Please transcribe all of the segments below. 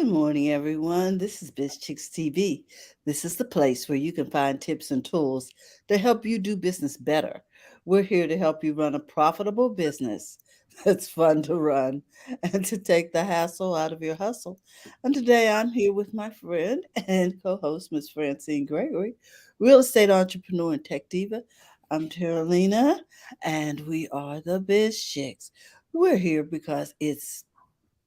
Good morning, everyone. This is BizChicks TV. This is the place where you can find tips and tools to help you do business better. We're here to help you run a profitable business that's fun to run and to take the hassle out of your hustle. And today I'm here with my friend and co host, Miss Francine Gregory, real estate entrepreneur and tech diva. I'm Terralina, and we are the BizChicks. We're here because it's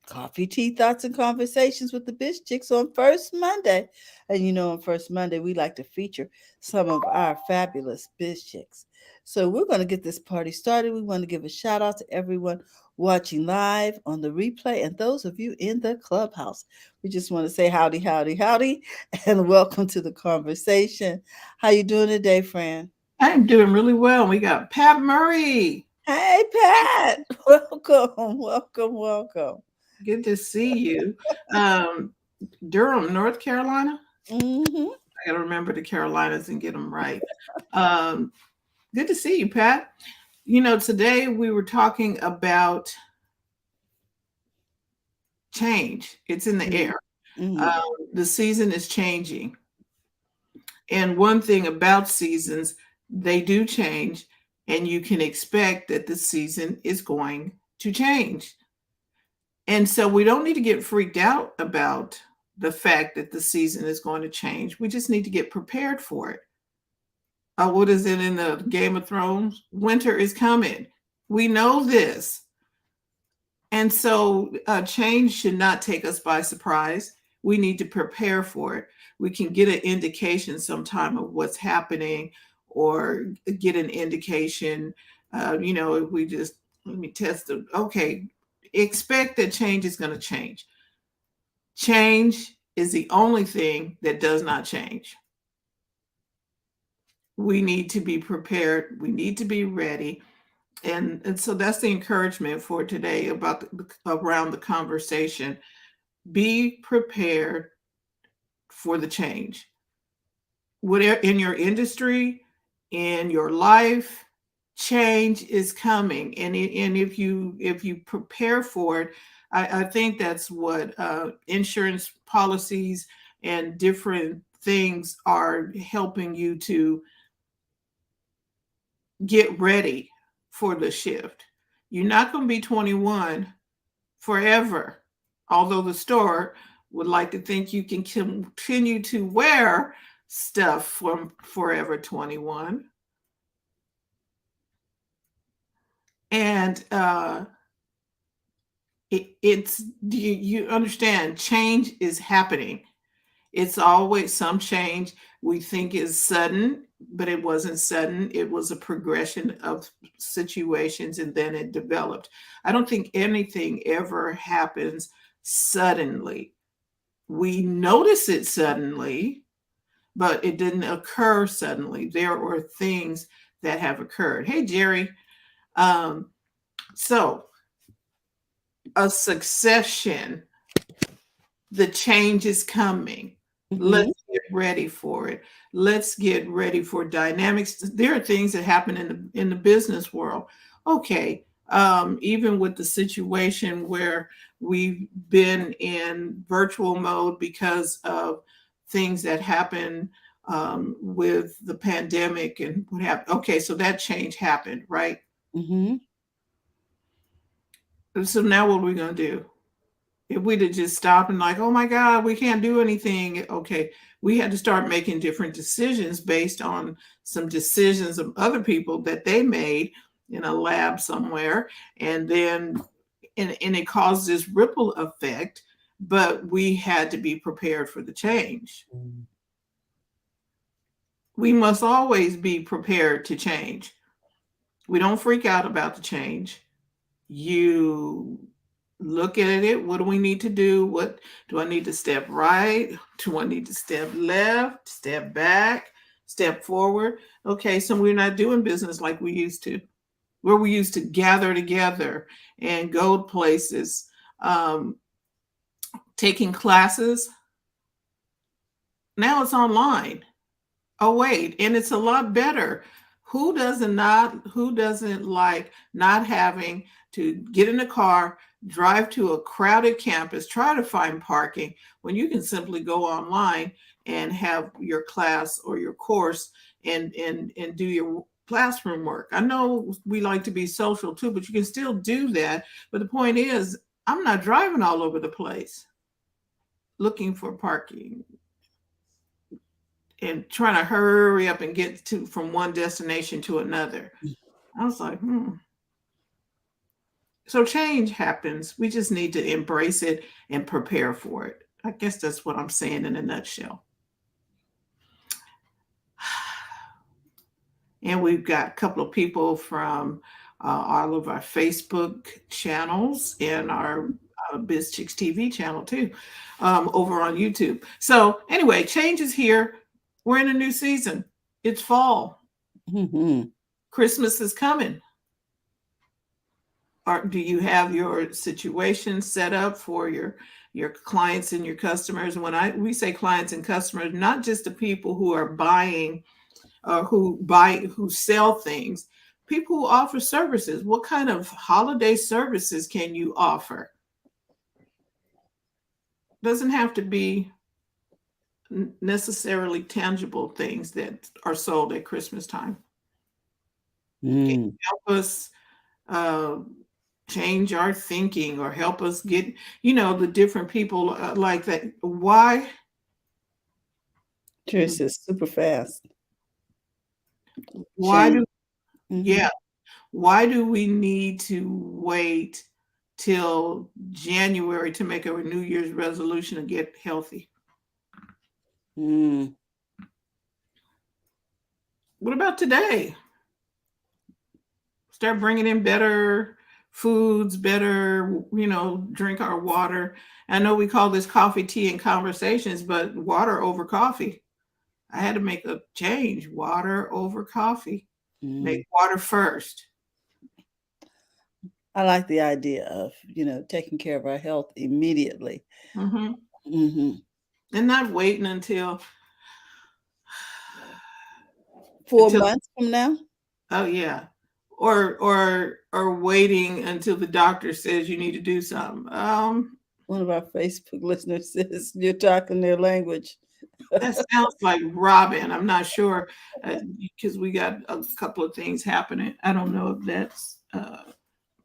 Coffee, tea, thoughts, and conversations with the Bitch Chicks on First Monday. And on First Monday, we like to feature some of our fabulous Bitch Chicks. So we're going to get this party started. We want to give a shout out to everyone watching live on the replay and those of you in the clubhouse. We just want to say howdy, howdy, howdy, and welcome to the conversation. How you doing today, Fran? I'm doing really well. We got Pat Murray. Hey, Pat. Welcome, welcome, welcome. Good to see you. Um, Durham, North Carolina. Mm-hmm. I got to remember the Carolinas and get them right. Um, Good to see you, Pat. Today we were talking about change. It's in the air. Mm-hmm. The season is changing. And one thing about seasons, they do change, and you can expect that the season is going to change. And so we don't need to get freaked out about the fact that the season is going to change. We just need to get prepared for it. What is it in the Game of Thrones? Winter is coming. We know this. And so change should not take us by surprise. We need to prepare for it. We can get an indication sometime of what's happening or get an indication, if we just, let me test it. Okay, expect that change is going to change. Change is the only thing that does not change. We need to be prepared. We need to be ready. And so that's the encouragement for today around the conversation. Be prepared for the change. Whatever in your industry, in your life, change is coming. And if you prepare for it, I think that's what insurance policies and different things are helping you to get ready for the shift. You're not going to be 21 forever, although the store would like to think you can continue to wear stuff from Forever 21. And you understand, change is happening. It's always some change we think is sudden, but it wasn't sudden. It was a progression of situations and then it developed. I don't think anything ever happens suddenly. We notice it suddenly, but it didn't occur suddenly. There were things that have occurred. Hey, Jerry. So a succession, the change is coming. Mm-hmm. Let's get ready for it. Let's get ready for dynamics. There are things that happen in the business world. Okay, even with the situation where we've been in virtual mode because of things that happen with the pandemic and what happened. Okay, so that change happened, right? Mm-hmm. So now what are we going to do? If we'd have just stopped and like, oh my God, we can't do anything. Okay, we had to start making different decisions based on some decisions of other people that they made in a lab somewhere. And then, and it caused this ripple effect, but we had to be prepared for the change. We must always be prepared to change. We don't freak out about the change. You look at it. What do we need to do? What do I need to step right? Do I need to step left, step back, step forward? Okay, so we're not doing business like we used to, where we used to gather together and go places, taking classes. Now it's online. Oh wait, and it's a lot better. Who doesn't like not having to get in a car, drive to a crowded campus, try to find parking when you can simply go online and have your class or your course and do your classroom work. I know we like to be social too, but you can still do that. But the point is, I'm not driving all over the place looking for parking and trying to hurry up and get to from one destination to another. I was like, So change happens. We just need to embrace it and prepare for it. I guess that's what I'm saying in a nutshell. And we've got a couple of people from all of our Facebook channels and our BizChicks TV channel too, over on YouTube. So anyway, change is here. We're in a new season. It's fall. Mm-hmm. Christmas is coming. Do you have your situation set up for your clients and your customers? When we say clients and customers, not just the people who are buying who sell things, people who offer services. What kind of holiday services can you offer? Doesn't have to be necessarily tangible things that are sold at Christmas time. Can you help us change our thinking or help us get, the different people like that? Why? This is super fast. Why do, Mm-hmm. yeah. Why do we need to wait till January to make a New Year's resolution and get healthy? Mm. What about today? Start bringing in better foods, better, drink our water. I know we call this coffee, tea, and conversations, but water over coffee. I had to make a change. Water over coffee. Make water first. I like the idea of, taking care of our health immediately. Mm-hmm. Mm-hmm. And not waiting until 4 months from now. Oh yeah. Or waiting until the doctor says you need to do something. One of our Facebook listeners says you're talking their language. That sounds like Robin. I'm not sure because we got a couple of things happening. I don't know if that's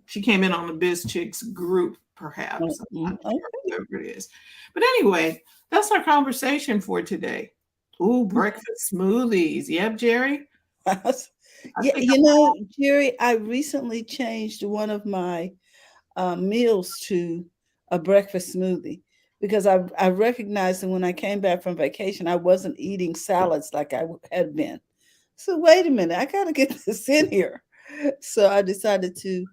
she came in on the BizChicks group, perhaps. I'm not sure whoever it is. But anyway, that's our conversation for today. Ooh, breakfast smoothies. Yep, Jerry. Yeah, Jerry, I recently changed one of my meals to a breakfast smoothie because I recognized that when I came back from vacation, I wasn't eating salads like I had been. So wait a minute, I got to get this in here. So I decided to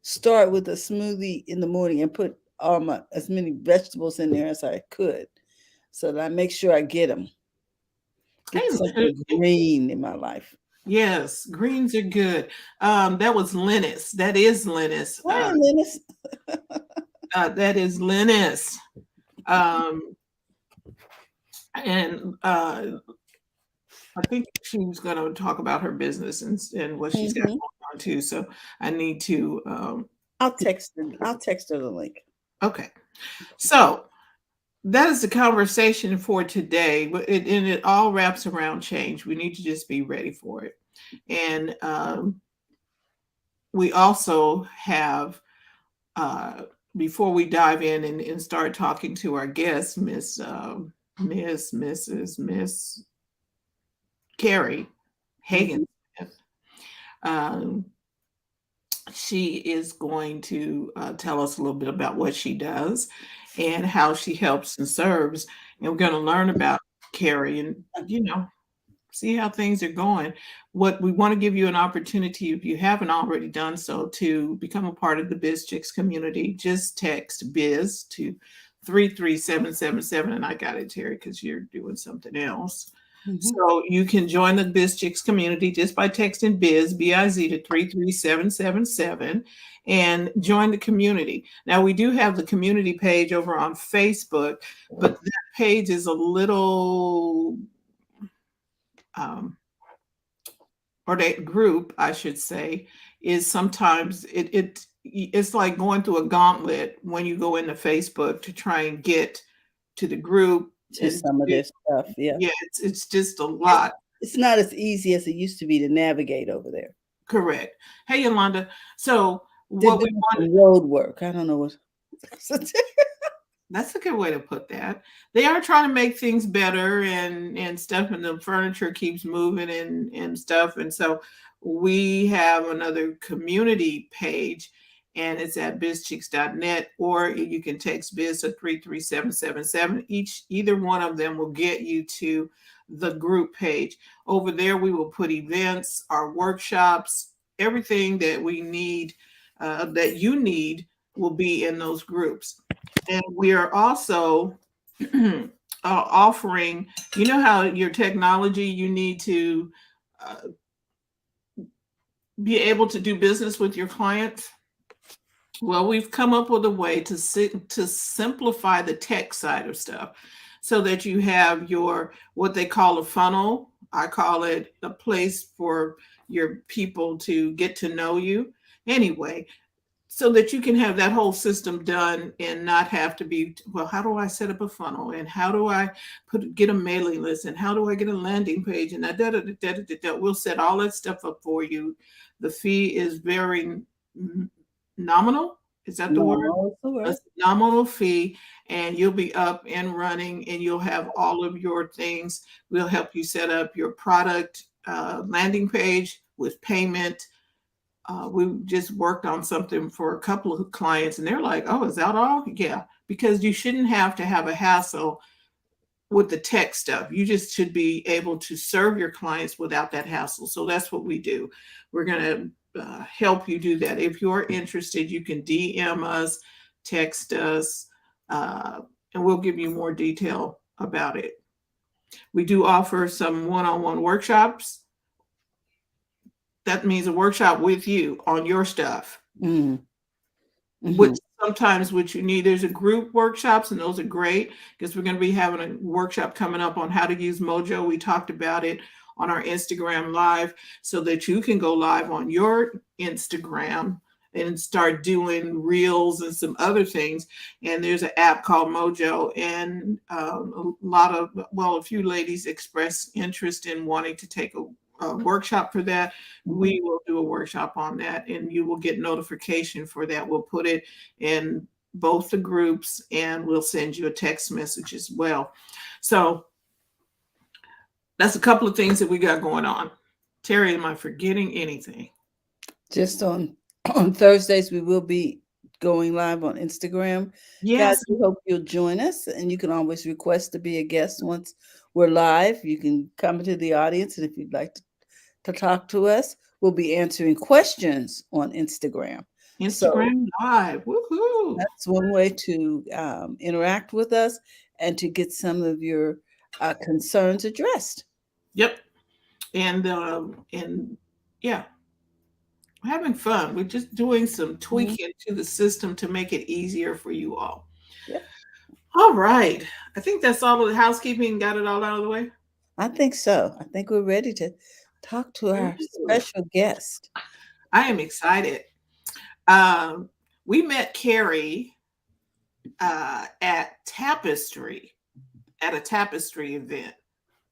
start with a smoothie in the morning and put as many vegetables in there as I could, so that I make sure I get them. Get something green in my life. Yes, greens are good. That was lettuce. That is lettuce. Hi, lettuce. That is lettuce. And I think she was going to talk about her business and what she's got going on too. So I need to. I'll text her. I'll text her the link. Okay. So that is the conversation for today, and it all wraps around change. We need to just be ready for it. And we also have, before we dive in and start talking to our guest, Miss Kari Hagensmith, she is going to tell us a little bit about what she does and how she helps and serves. And we're going to learn about Kari and, see how things are going. What we want to give you an opportunity, if you haven't already done so, to become a part of the BizChicks community. Just text biz to 33777. And I got it, Terry, because you're doing something else. So you can join the BizChicks community just by texting B-I-Z to 33777 and join the community. Now, we do have the community page over on Facebook, but that page is a little, or that group, I should say, is sometimes it's like going through a gauntlet when you go into Facebook to try and get to the group To and some of this stuff. Yeah. yeah, it's just a It's, lot. it's not as easy as it used to be to navigate over there. Correct. Hey, Yolanda. So They're what we doing want, some road work. I don't know what. that's a good way to put that. They are trying to make things better and stuff, and the furniture keeps moving and stuff. And so we have another community page, and it's at bizchicks.net, or you can text biz to 33777. Either one of them will get you to the group page. Over there, we will put events, our workshops, everything that we need, that you need, will be in those groups. And we are also offering, you know how your technology, you need to uh, be able to do business with your clients. Well, we've come up with a way to simplify the tech side of stuff so that you have your what they call a funnel. I call it a place for your people to get to know you. Anyway, so that you can have that whole system done and not have to be, well, how do I set up a funnel, and how do I get a mailing list, and how do I get a landing page, and we'll set all that stuff up for you. The fee is very nominal. Is that the word? No, it's the A word. nominal fee, and you'll be up and running, and you'll have all of your things. We'll help you set up your product landing page with payment. We just worked on something for a couple of clients, and they're like, "Oh, is that all?" Yeah, because you shouldn't have to have a hassle with the tech stuff. You just should be able to serve your clients without that hassle. So that's what we do. We're going to help you do that. If you're interested, you can DM us, text us, and we'll give you more detail about it. We do offer some one-on-one workshops. That means a workshop with you on your stuff. Mm-hmm. Which sometimes what you need, there's a group workshops, and those are great because we're going to be having a workshop coming up on how to use Mojo. We talked about it on our Instagram live so that you can go live on your Instagram and start doing reels and some other things. And there's an app called Mojo, and a few ladies expressed interest in wanting to take a workshop for that. We will do a workshop on that, and you will get notification for that. We'll put it in both the groups, and we'll send you a text message as well. So that's a couple of things that we got going on. Terry, am I forgetting anything? Just on Thursdays, we will be going live on Instagram. Yes. Guys, we hope you'll join us, and you can always request to be a guest once we're live. You can come into the audience, and if you'd like to talk to us, we'll be answering questions on Instagram. Instagram Live. Woohoo! That's one way to interact with us and to get some of your concerns addressed. Yep. And yeah, we're having fun. We're just doing some tweaking to the system to make it easier for you all. Yep. All right. I think that's all of the housekeeping. Got it all out of the way? I think so. I think we're ready to talk to our special guest. I am excited. We met Kari at a tapestry event.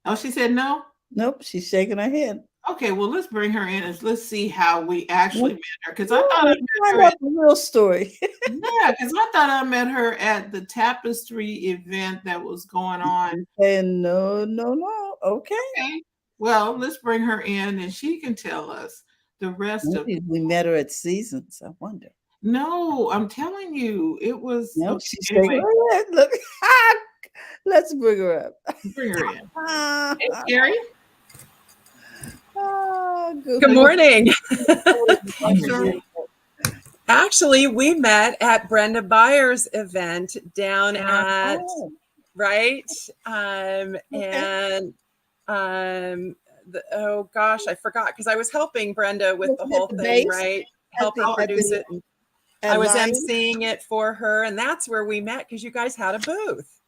Oh, she said no? Nope, she's shaking her head. Okay, well, let's bring her in and let's see how we actually met her. Because I thought I met her at the real story. yeah, because I thought I met her at the tapestry event that was going on. And no. Okay. Well, let's bring her in and she can tell us the rest of it. We met her at Seasons, I wonder. No, I'm telling you, it was. No, Okay, she's anyway. shaking her head. Look, let's bring her up. Bring her in. Hey, Kari. Good morning. Actually, we met at Brenda Byers' event down at right, and oh gosh, I forgot because I was helping Brenda with the whole thing, right? Helping produce it. And I was emceeing it for her, and that's where we met because you guys had a booth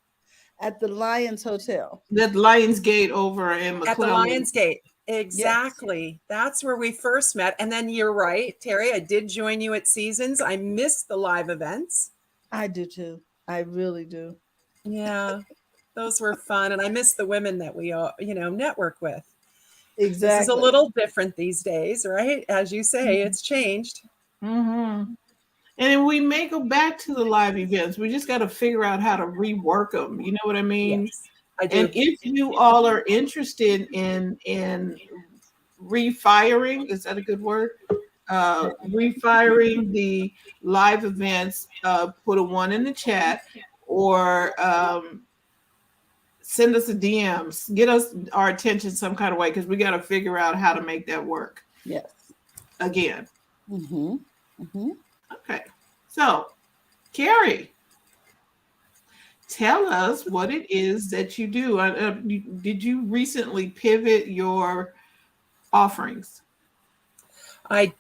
at the Lions Hotel. The Lions Gate over in McClellan. At the Lions Gate. Exactly. Yes. That's where we first met. And then you're right, Terry, I did join you at Seasons. I missed the live events. I do too. I really do. Yeah, those were fun. And I miss the women that we all, network with. Exactly. This is a little different these days, right? As you say, it's changed. Mm-hmm. And we may go back to the live events. We just got to figure out how to rework them. You know what I mean? Yes, I do. And if you all are interested in refiring, is that a good word? Refiring the live events, put a 1 in the chat, or send us a DMs, get us our attention some kind of way, because we got to figure out how to make that work. Yes. Again. Mm-hmm. Mm-hmm. Okay. So, Kari, tell us what it is that you do. Did you recently pivot your offerings? I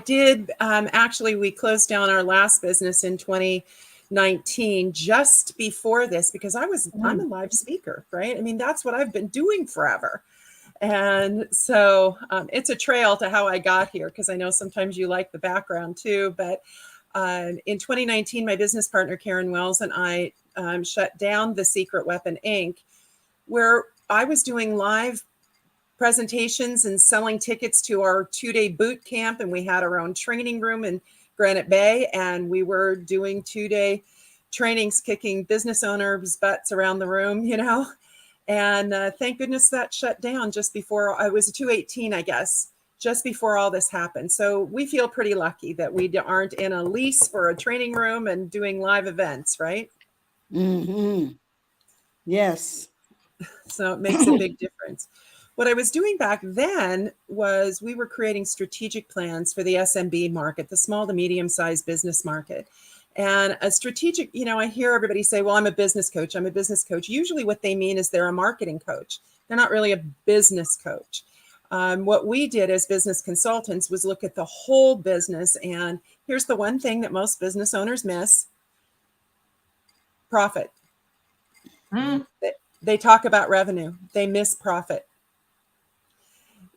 did. Actually, we closed down our last business in 2019, just before this, because I'm a live speaker, right? I mean, that's what I've been doing forever. And so it's a trail to how I got here, because I know sometimes you like the background too. But in 2019, my business partner, Karen Wells, and I shut down The Secret Weapon, Inc., where I was doing live presentations and selling tickets to our 2-day boot camp. And we had our own training room in Granite Bay. And we were doing 2-day trainings, kicking business owners' butts around the room, And thank goodness that shut down just before, I was 218, I guess, just before all this happened. So we feel pretty lucky that we aren't in a lease for a training room and doing live events, right? Mm-hmm. Yes. So it makes a big difference. What I was doing back then was we were creating strategic plans for the SMB market, the small to medium-sized business market. And a strategic, I hear everybody say, well, I'm a business coach. I'm a business coach. Usually what they mean is they're a marketing coach. They're not really a business coach. What we did as business consultants was look at the whole business. And here's the one thing that most business owners miss: profit. They talk about revenue. They miss profit.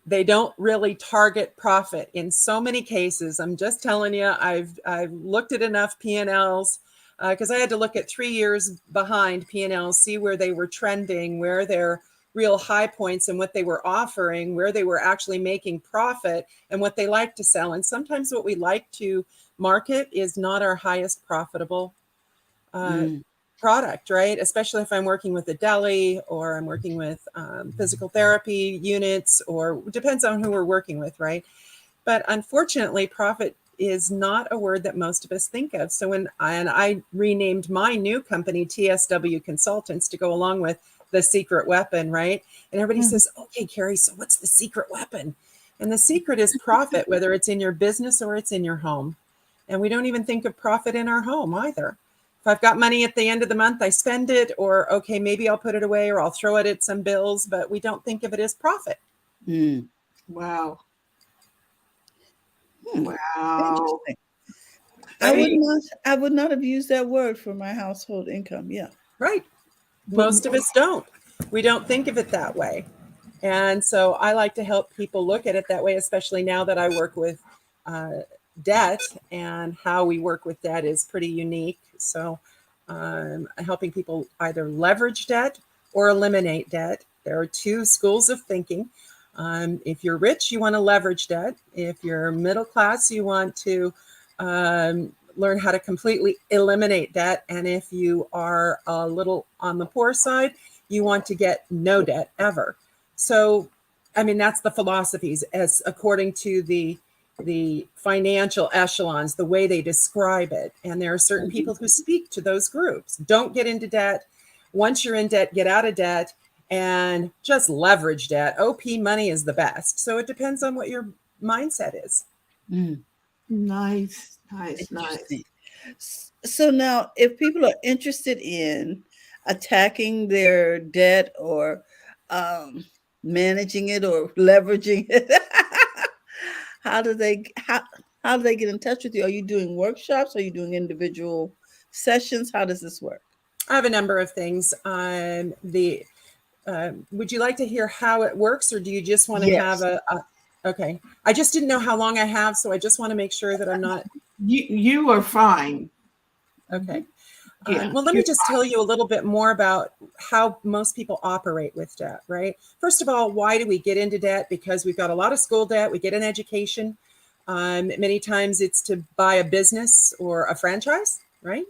They don't really target profit in so many cases. I'm just telling you, I've looked at enough P&Ls because I had to look at 3 years behind P&Ls, see where they were trending, where their real high points and what they were offering, where they were actually making profit, and what they like to sell. And sometimes what we like to market is not our highest profitable product, right? Especially if I'm working with a deli or I'm working with physical therapy units, or depends on who we're working with, right? But unfortunately, profit is not a word that most of us think of. So when I renamed my new company TSW Consultants to go along with The Secret Weapon, right? And everybody says, okay, Kari, so what's the secret weapon? And the secret is profit, whether it's in your business or it's in your home. And we don't even think of profit in our home either. If I've got money at the end of the month, I spend it, or okay, maybe I'll put it away, or I'll throw it at some bills, but we don't think of it as profit. Wow. Wow. Interesting. I would not have used that word for my household income. Yeah. Right. Most of us don't. We don't think of it that way. And so I like to help people look at it that way, especially now that I work with debt, and how we work with debt is pretty unique. So helping people either leverage debt or eliminate debt. There are two schools of thinking. If you're rich, you want to leverage debt. If you're middle class, you want to learn how to completely eliminate debt. And if you are a little on the poor side, you want to get no debt ever. So, I mean, that's the philosophies as according to the financial echelons, the way they describe it. And there are certain people who speak to those groups. Don't get into debt. Once you're in debt, get out of debt and just leverage debt. OP money is the best. So it depends on what your mindset is. Nice. So now, if people are interested in attacking their debt or managing it or leveraging it, how do they get in touch with you? Are you doing workshops? Are you doing individual sessions? How does this work? I have a number of things. would you like to hear how it works, or do you just want to have Yes. okay. I just didn't know how long I have, so I just want to make sure that I'm not. You are fine. Okay. Yeah. Well, let me just tell you a little bit more about how most people operate with debt, right? First of all, why do we get into debt? Because we've got a lot of school debt. We get an education. Many times it's to buy a business or a franchise, right?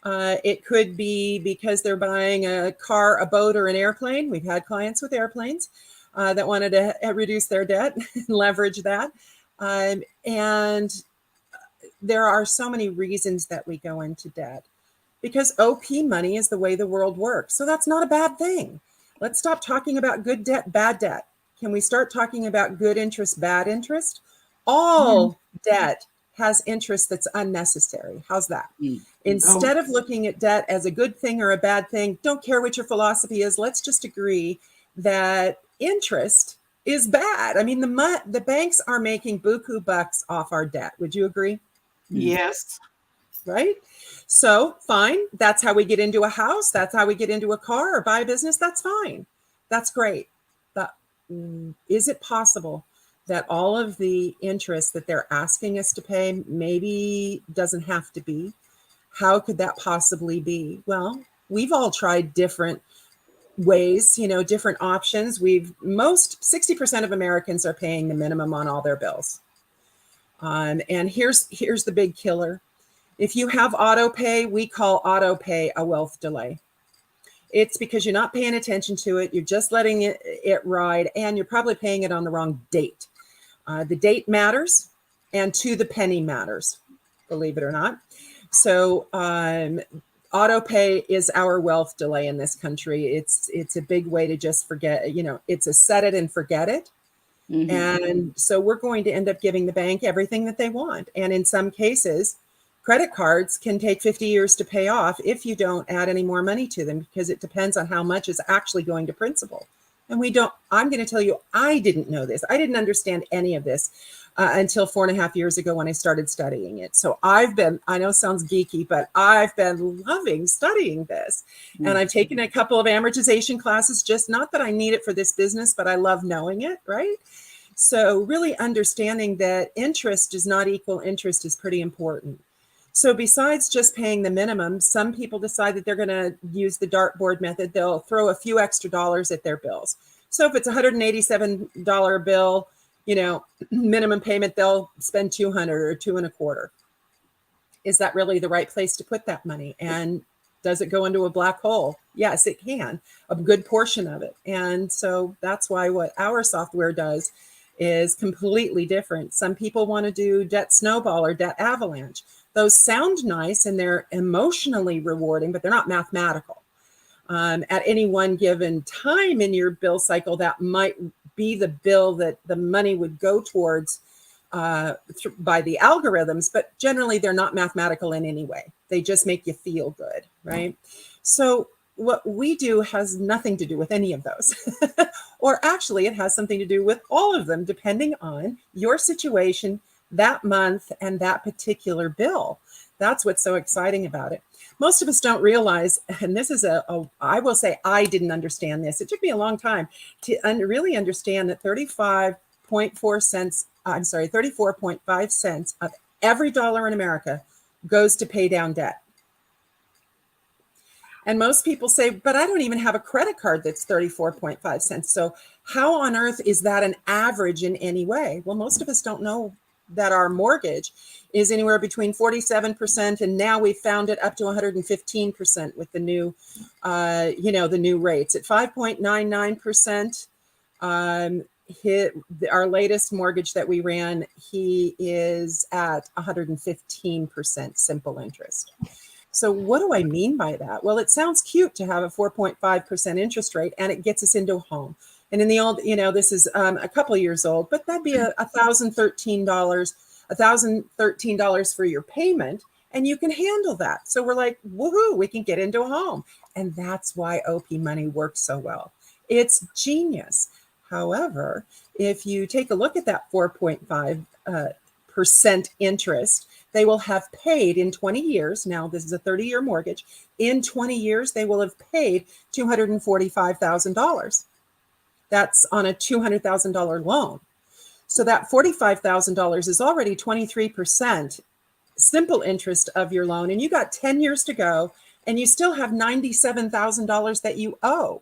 It could be because they're buying a car, a boat, or an airplane. We've had clients with airplanes that wanted to reduce their debt and leverage that. And there are so many reasons that we go into debt, because OP money is the way the world works. So that's not a bad thing. Let's stop talking about good debt, bad debt. Can we start talking about good interest, bad interest? All debt has interest that's unnecessary. How's that? Instead of looking at debt as a good thing or a bad thing, don't care what your philosophy is. Let's just agree that interest is bad. I mean, the banks are making buku bucks off our debt. Would you agree? Yes. Right? So fine. That's how we get into a house. That's how we get into a car or buy a business. That's fine. That's great. But is it possible that all of the interest that they're asking us to pay maybe doesn't have to be? How could that possibly be? Well, we've all tried different ways, different options. 60% of Americans are paying the minimum on all their bills. And here's the big killer. If you have auto pay, we call auto pay a wealth delay. It's because you're not paying attention to it. You're just letting it ride, and you're probably paying it on the wrong date. The date matters, and to the penny matters, believe it or not. So auto pay is our wealth delay in this country. It's a big way to just forget, it's a set it and forget it. And so we're going to end up giving the bank everything that they want. And in some cases, credit cards can take 50 years to pay off if you don't add any more money to them, because it depends on how much is actually going to principal. And I'm going to tell you, I didn't know this. I didn't understand any of this until 4.5 years ago when I started studying it. So I know it sounds geeky, but I've been loving studying this. And I've taken a couple of amortization classes, just not that I need it for this business, but I love knowing it, right? So really understanding that interest does not equal interest is pretty important. So besides just paying the minimum, some people decide that they're going to use the dartboard method. They'll throw a few extra dollars at their bills. So if it's a $187 bill, minimum payment, they'll spend $200 or $225. Is that really the right place to put that money? And does it go into a black hole? Yes, it can, a good portion of it. And so that's why what our software does is completely different. Some people want to do debt snowball or debt avalanche. Those sound nice and they're emotionally rewarding, but they're not mathematical. At any one given time in your bill cycle, that might be the bill that the money would go towards by the algorithms, but generally they're not mathematical in any way. They just make you feel good, right? So what we do has nothing to do with any of those. Or actually, it has something to do with all of them, depending on your situation that month and that particular bill. That's what's so exciting about it. Most of us don't realize, and this is I will say I didn't understand this. It took me a long time to really understand that 34.5 cents of every dollar in America goes to pay down debt. And most people say, but I don't even have a credit card that's 34.5 cents. So how on earth is that an average in any way? Well, most of us don't know that our mortgage is anywhere between 47%, and now we've found it up to 115% with the new, the new rates at 5.99%. Our latest mortgage that we ran, he is at 115% simple interest. So what do I mean by that? Well, it sounds cute to have a 4.5% interest rate, and it gets us into a home. And in the old, this is a couple of years old, but that'd be $1,013 for your payment, and you can handle that. So we're like, woohoo, we can get into a home. And that's why OP money works so well. It's genius. However, if you take a look at that 4.5 interest, they will have paid in 20 years. Now, this is a 30-year mortgage. In 20 years, they will have paid $245,000. That's on a $200,000 loan. So that $45,000 is already 23% simple interest of your loan. And you got 10 years to go, and you still have $97,000 that you owe.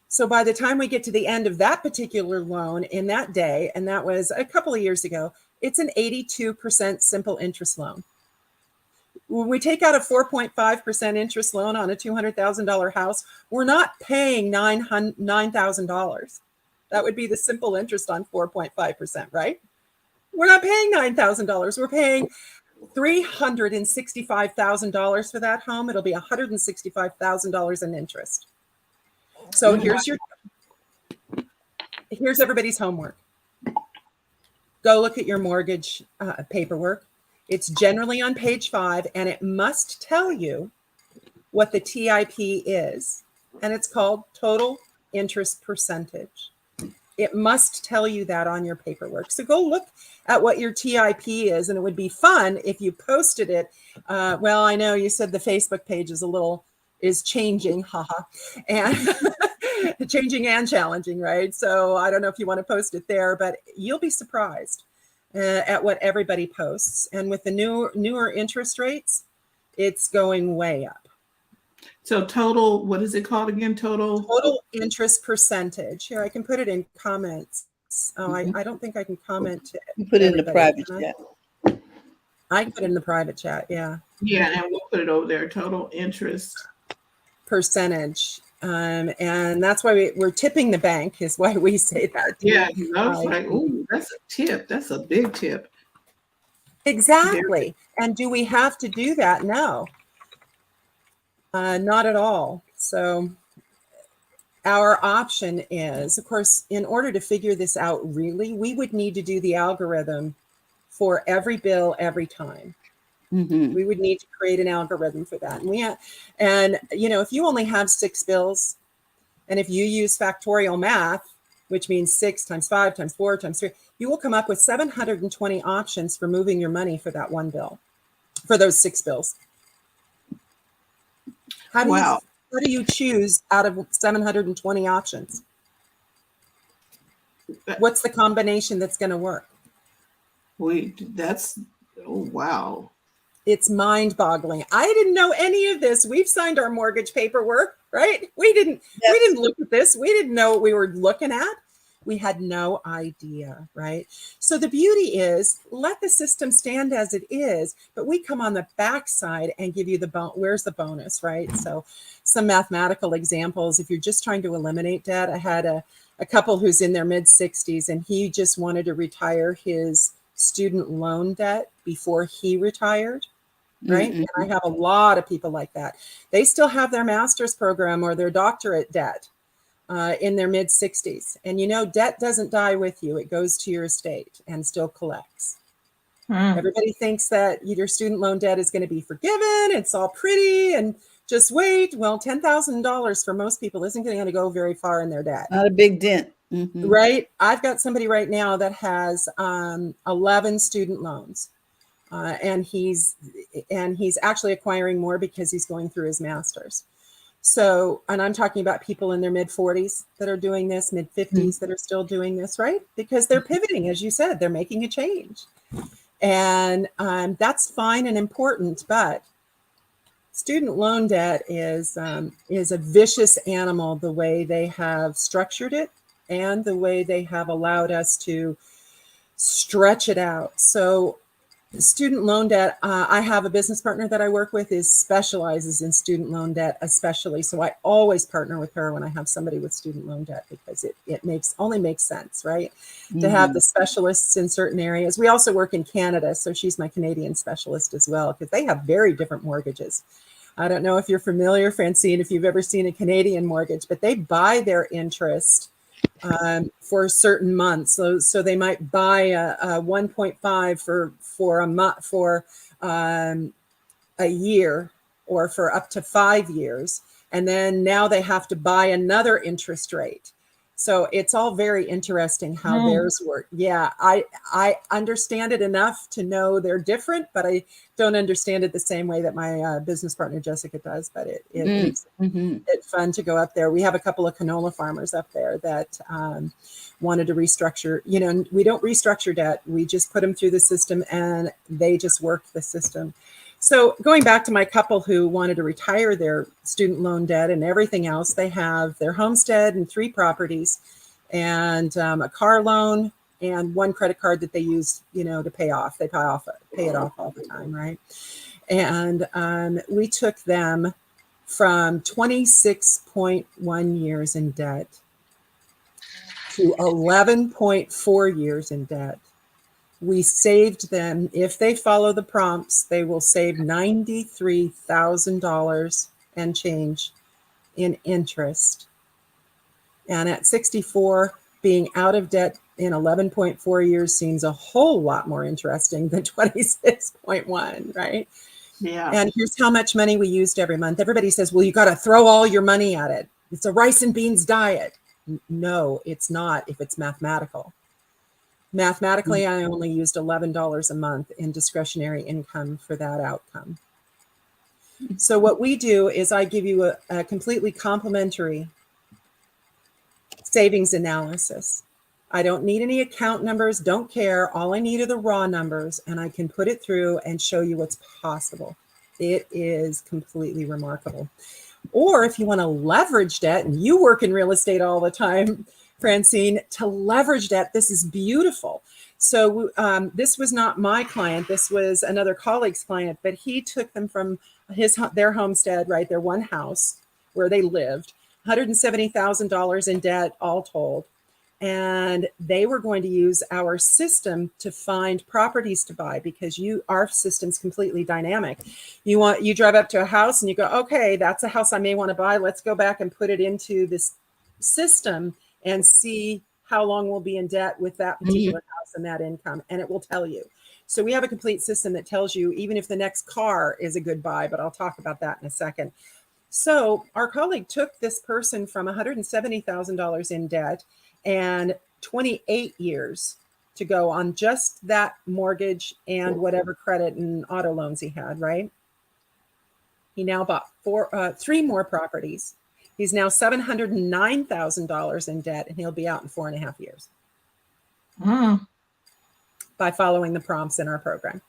So by the time we get to the end of that particular loan in that day, and that was a couple of years ago, it's an 82% simple interest loan. When we take out a 4.5% interest loan on a $200,000 house, we're not paying $9,000. That would be the simple interest on 4.5%, right? We're not paying $9,000. We're paying $365,000 for that home. It'll be $165,000 in interest. So here's everybody's homework. Go look at your mortgage paperwork. It's generally on page 5, and it must tell you what the TIP is, and it's called total interest percentage. It must tell you that on your paperwork. So go look at what your TIP is, and it would be fun if you posted it. Well, I know you said the Facebook page is changing, haha, and changing and challenging, right? So I don't know if you want to post it there, but you'll be surprised at what everybody posts. And with the newer interest rates, it's going way up. So total, what is it called again? Total interest percentage. Here, I can put it in comments. Oh, I don't think I can comment to You put it in the private chat. I can put it in the private chat, yeah. Yeah, and we'll put it over there, total interest percentage. And that's why we're tipping the bank, is why we say that. Yeah, I was like, ooh, that's a tip. That's a big tip. Exactly. And do we have to do that? No. Not at all. So our option is, of course, in order to figure this out, really, we would need to do the algorithm for every bill every time. Mm-hmm. We would need to create an algorithm for that. And if you only have 6 bills, and if you use factorial math, which means 6 times 5 times 4 times 3, you will come up with 720 options for moving your money for that one bill, for those 6 bills. How do you choose out of 720 options? What's the combination that's going to work? Oh, wow. It's mind-boggling. I didn't know any of this. We've signed our mortgage paperwork, right? We didn't look at this. We didn't know what we were looking at. We had no idea, right? So the beauty is, let the system stand as it is, but we come on the backside and give you where's the bonus, right? So some mathematical examples. If you're just trying to eliminate debt, I had a couple who's in their mid-60s, and he just wanted to retire his student loan debt before he retired, right? Mm-hmm. And I have a lot of people like that. They still have their master's program or their doctorate debt in their mid-60s. And debt doesn't die with you. It goes to your estate and still collects. Everybody thinks that your student loan debt is going to be forgiven. It's all pretty and just wait. Well, $10,000 for most people isn't going to go very far in their debt. Not a big dent. Mm-hmm. Right. I've got somebody right now that has 11 student loans. And he's actually acquiring more because he's going through his master's. So, and I'm talking about people in their mid-40s that are doing this, mid-50s that are still doing this, right? Because they're pivoting, as you said, they're making a change. And that's fine and important, but student loan debt is a vicious animal, the way they have structured it and the way they have allowed us to stretch it out. So student loan debt, I have a business partner that I work with specializes in student loan debt, especially. So I always partner with her when I have somebody with student loan debt, because it only makes sense, right? Mm-hmm. To have the specialists in certain areas. We also work in Canada, so she's my Canadian specialist as well, because they have very different mortgages. I don't know if you're familiar, Francine, if you've ever seen a Canadian mortgage, but they buy their interest for certain months. So they might buy a 1.5 for a month, for a year, or for up to 5 years. And then now they have to buy another interest rate. So it's all very interesting how theirs work. Yeah, I understand it enough to know they're different, but I don't understand it the same way that my business partner Jessica does. But it makes it fun to go up there. We have a couple of canola farmers up there that wanted to restructure. You know, we don't restructure debt. We just put them through the system, and they just work the system. So going back to my couple who wanted to retire their student loan debt and everything else, they have their homestead and 3 properties and a car loan and 1 credit card that they use, you know, to pay off. They pay it off all the time, right? And we took them from 26.1 years in debt to 11.4 years in debt. We saved them, if they follow the prompts, they will save $93,000 and change in interest. And at 64, being out of debt in 11.4 years seems a whole lot more interesting than 26.1, right? Yeah. And here's how much money we used every month. Everybody says, well, you got to throw all your money at it. It's a rice and beans diet. No, it's not if it's mathematical. Mathematically, I only used $11 a month in discretionary income for that outcome. So what we do is I give you a completely complimentary savings analysis. I don't need any account numbers, don't care. All I need are the raw numbers, and I can put it through and show you what's possible. It is completely remarkable. Or if you want to leverage debt, and you work in real estate all the time, Francine, to leverage debt, this is beautiful. So this was not my client. This was another colleague's client, but he took them from their homestead, right, their one house where they lived, $170,000 in debt all told. And they were going to use our system to find properties to buy because our system's completely dynamic. You drive up to a house and you go, okay, that's a house I may want to buy. Let's go back and put it into this system and see how long we'll be in debt with that particular house and that income. And it will tell you. So we have a complete system that tells you even if the next car is a good buy, but I'll talk about that in a second. So our colleague took this person from $170,000 in debt and 28 years to go on just that mortgage and whatever credit and auto loans he had, right? He now bought 3 more properties. He's now $709,000 in debt, and he'll be out in 4.5 years by following the prompts in our program.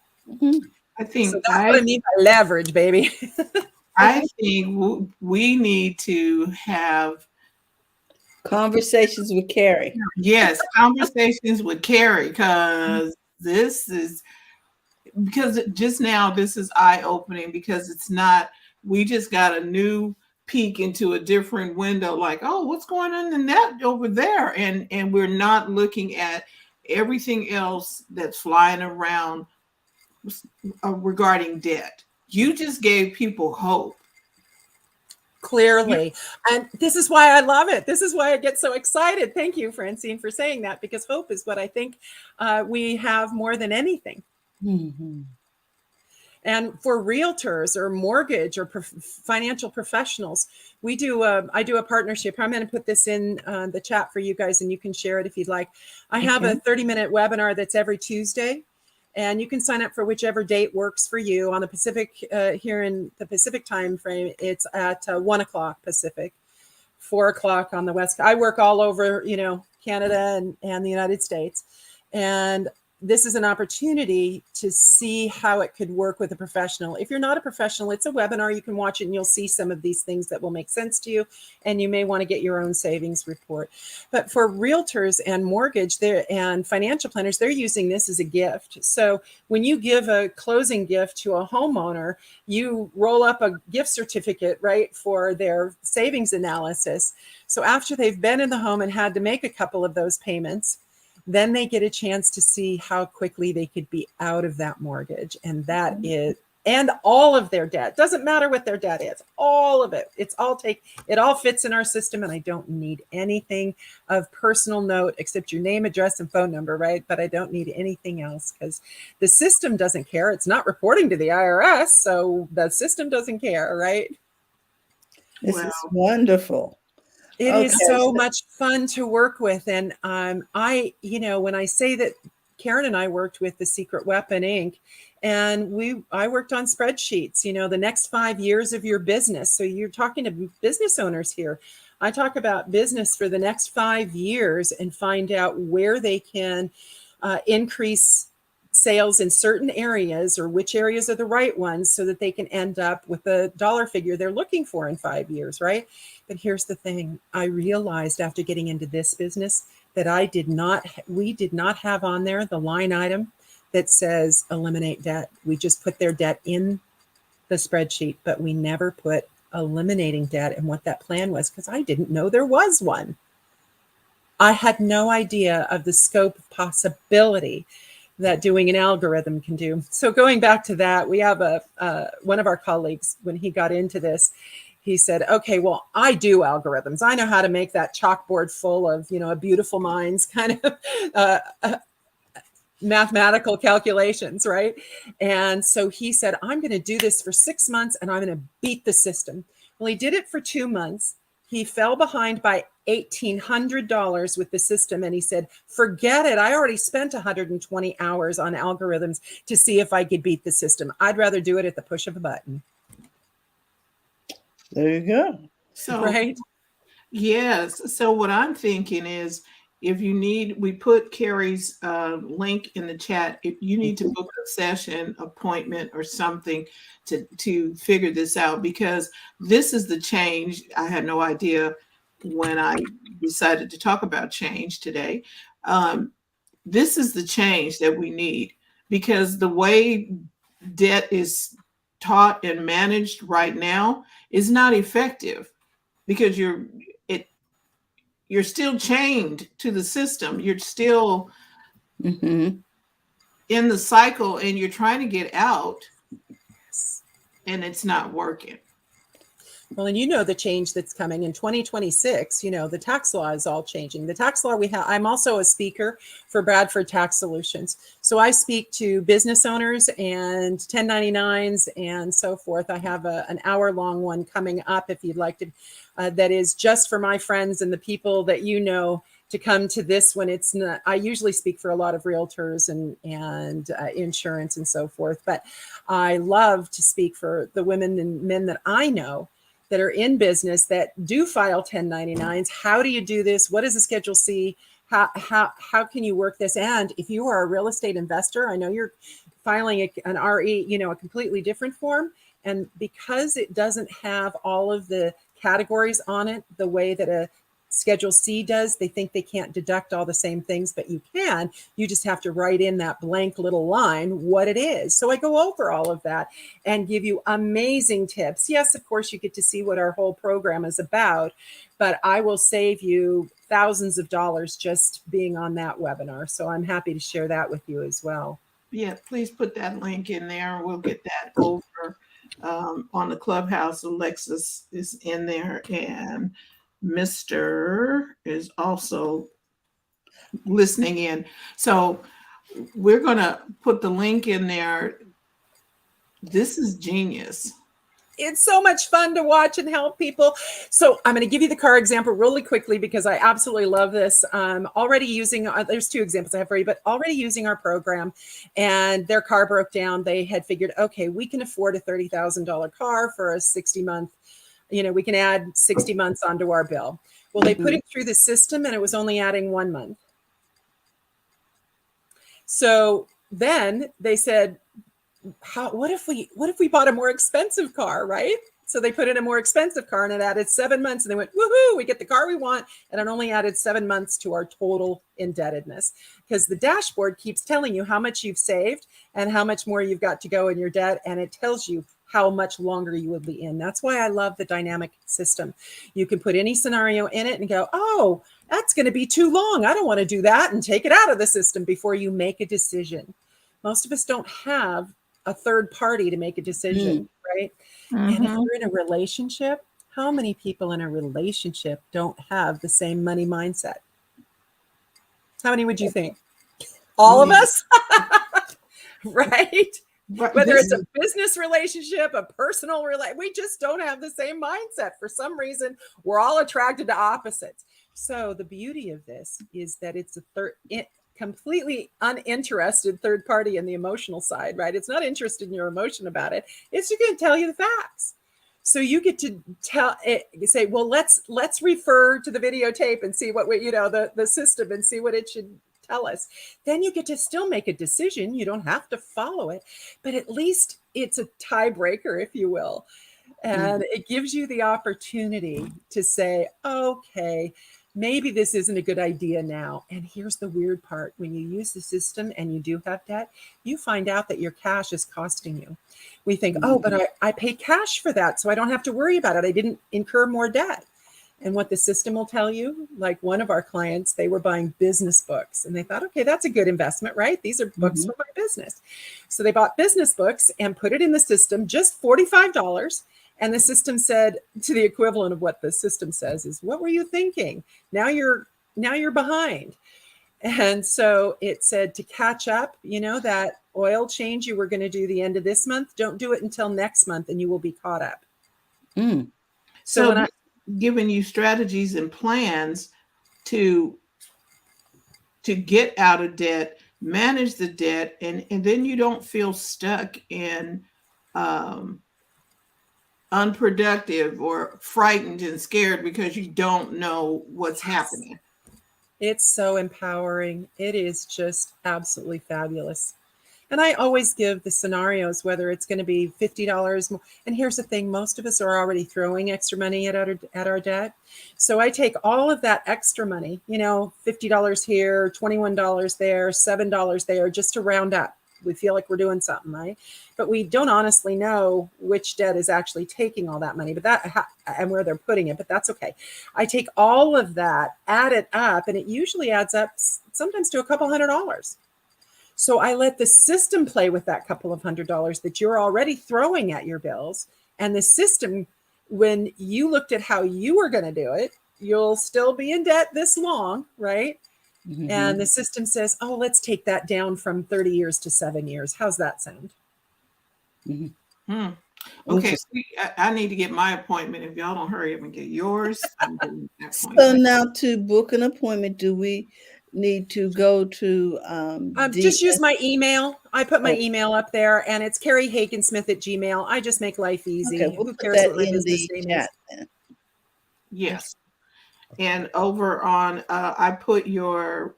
I think so that's what I mean by leverage, baby. I think we need to have conversations with Kari. Yes, conversations with Kari, because just now this is eye-opening because it's not, we just got a new peek into a different window, like, oh, what's going on in that over there? And we're not looking at everything else that's flying around regarding debt. You just gave people hope. Clearly. And this is why I love it. This is why I get so excited. Thank you, Francine, for saying that, because hope is what I think we have more than anything. And for realtors or mortgage or financial professionals, I do a partnership. I'm going to put this in the chat for you guys, and you can share it if you'd like. I have a 30-minute webinar that's every Tuesday, and you can sign up for whichever date works for you. On the Pacific, here in the Pacific time frame, it's at 1 o'clock Pacific, 4 o'clock on the West. I work all over, Canada and the United States. And this is an opportunity to see how it could work with a professional. If you're not a professional, it's a webinar. You can watch it and you'll see some of these things that will make sense to you. And you may want to get your own savings report. But for realtors and mortgage and financial planners, they're using this as a gift. So when you give a closing gift to a homeowner, you roll up a gift certificate, right, for their savings analysis. So after they've been in the home and had to make a couple of those payments, then they get a chance to see how quickly they could be out of that mortgage. And that is, and all of their debt. Doesn't matter what their debt is, all of it. It all fits in our system, and I don't need anything of personal note except your name, address, and phone number, right? But I don't need anything else because the system doesn't care. It's not reporting to the IRS, so the system doesn't care, right? This is wonderful. It Okay. is so much fun to work with. And when I say that Karen and I worked with The Secret Weapon Inc., and I worked on spreadsheets, the next 5 years of your business. So you're talking to business owners here. I talk about business for the next 5 years and find out where they can increase sales in certain areas, or which areas are the right ones, so that they can end up with the dollar figure they're looking for in 5 years, right? But here's the thing. I realized after getting into this business that we did not have on there the line item that says eliminate debt. We just put their debt in the spreadsheet, but we never put eliminating debt and what that plan was, because I didn't know there was one. I had no idea of the scope of possibility that doing an algorithm can do. So going back to that, we have one of our colleagues, when he got into this, he said, okay, well, I do algorithms. I know how to make that chalkboard full of, a beautiful minds kind of mathematical calculations, right? And so he said, I'm going to do this for 6 months and I'm going to beat the system. Well, he did it for 2 months. He fell behind by $1,800 with the system. And he said, forget it. I already spent 120 hours on algorithms to see if I could beat the system. I'd rather do it at the push of a button. There you go. So, right. Yes. So what I'm thinking is, if you need, we put Kari's link in the chat. If you need to book a session, appointment, or something to figure this out, because this is the change. I had no idea when I decided to talk about change today. This is the change that we need, because the way debt is taught and managed right now is not effective, because you're still chained to the system. You're still in the cycle, and you're trying to get out, and it's not working. Well, and the change that's coming in 2026, the tax law is all changing. The tax law I'm also a speaker for Bradford Tax Solutions. So I speak to business owners and 1099s and so forth. I have an hour-long one coming up, if you'd like to, that is just for my friends and the people that to come to this one. It's not, I usually speak for a lot of realtors and insurance and so forth, but I love to speak for the women and men that I know that are in business that do file 1099s. How do you do this? What is a Schedule C? How can you work this? And if you are a real estate investor, I know you're filing an RE, a completely different form. And because it doesn't have all of the categories on it the way that a Schedule C does, they think they can't deduct all the same things, but you can. You just have to write in that blank little line what it is. So I go over all of that and give you amazing tips. Yes, of course, you get to see what our whole program is about, but I will save you thousands of dollars just being on that webinar. So I'm happy to share that with you as well. Yeah, please put that link in there. We'll get that over on the Clubhouse. Alexis is in there, and Mr. is also listening in. So we're going to put the link in there. This is genius. It's so much fun to watch and help people. So I'm going to give you the car example really quickly, because I absolutely love this. Already using, there's 2 examples I have for you, but already using our program, and their car broke down. They had figured, okay, we can afford a $30,000 car for a 60-month, we can add 60 months onto our bill. Well, they put it through the system, and it was only adding 1 month. So then they said, what if we bought a more expensive car, right? So they put in a more expensive car, and it added 7 months, and they went, woohoo, we get the car we want. And it only added 7 months to our total indebtedness, because the dashboard keeps telling you how much you've saved and how much more you've got to go in your debt. And it tells you how much longer you would be in. That's why I love the dynamic system. You can put any scenario in it and go, oh, that's going to be too long. I don't want to do that, and take it out of the system before you make a decision. Most of us don't have a third party to make a decision, right? And if you're in a relationship, how many people in a relationship don't have the same money mindset? How many would you think? All of us? Right? But Whether this it's a business relationship, a personal relationship, we just don't have the same mindset. For some reason, we're all attracted to opposites. So the beauty of this is that it's a completely uninterested third party in the emotional side, right? It's not interested in your emotion about it. It's just going to tell you the facts. So you get to tell it, say, well, let's refer to the videotape and see what the system and see what it should tell us. Then you get to still make a decision. You don't have to follow it, but at least it's a tiebreaker, if you will. And it gives you the opportunity to say, okay, maybe this isn't a good idea now. And here's the weird part. When you use the system and you do have debt, you find out that your cash is costing you. We think, oh, but I paid cash for that, so I don't have to worry about it. I didn't incur more debt. And what the system will tell you, like one of our clients, they were buying business books and they thought, okay, that's a good investment, right? These are books for my business. So they bought business books and put it in the system, just $45. And the system said, to the equivalent of what the system says is, what were you thinking? Now you're behind. And so it said to catch up, that oil change you were going to do the end of this month, don't do it until next month and you will be caught up. So when giving you strategies and plans to get out of debt, manage the debt, and then you don't feel stuck in unproductive or frightened and scared because you don't know what's happening. It's so empowering. It is just absolutely fabulous. And I always give the scenarios, whether it's going to be $50 more. And here's the thing, most of us are already throwing extra money at our debt. So I take all of that extra money, $50 here, $21 there, $7 there, just to round up. We feel like we're doing something, right? But we don't honestly know which debt is actually taking all that money, and where they're putting it, but that's okay. I take all of that, add it up, and it usually adds up sometimes to a couple $100. So I let the system play with that couple of $100 that you're already throwing at your bills. And the system, when you looked at how you were going to do it, you'll still be in debt this long, right? And the system says, oh, let's take that down from 30 years to 7 years. How's that sound? Okay, I need to get my appointment. If y'all don't hurry up and get yours, I'm getting that So appointment. now to book an appointment, do we need to go to just use my email? I put my email up there, and it's Kari Hagensmith at Gmail. I just make life easy. Okay, we'll Who put cares that what my in business the name chat is? then. Yes. And over on, I put your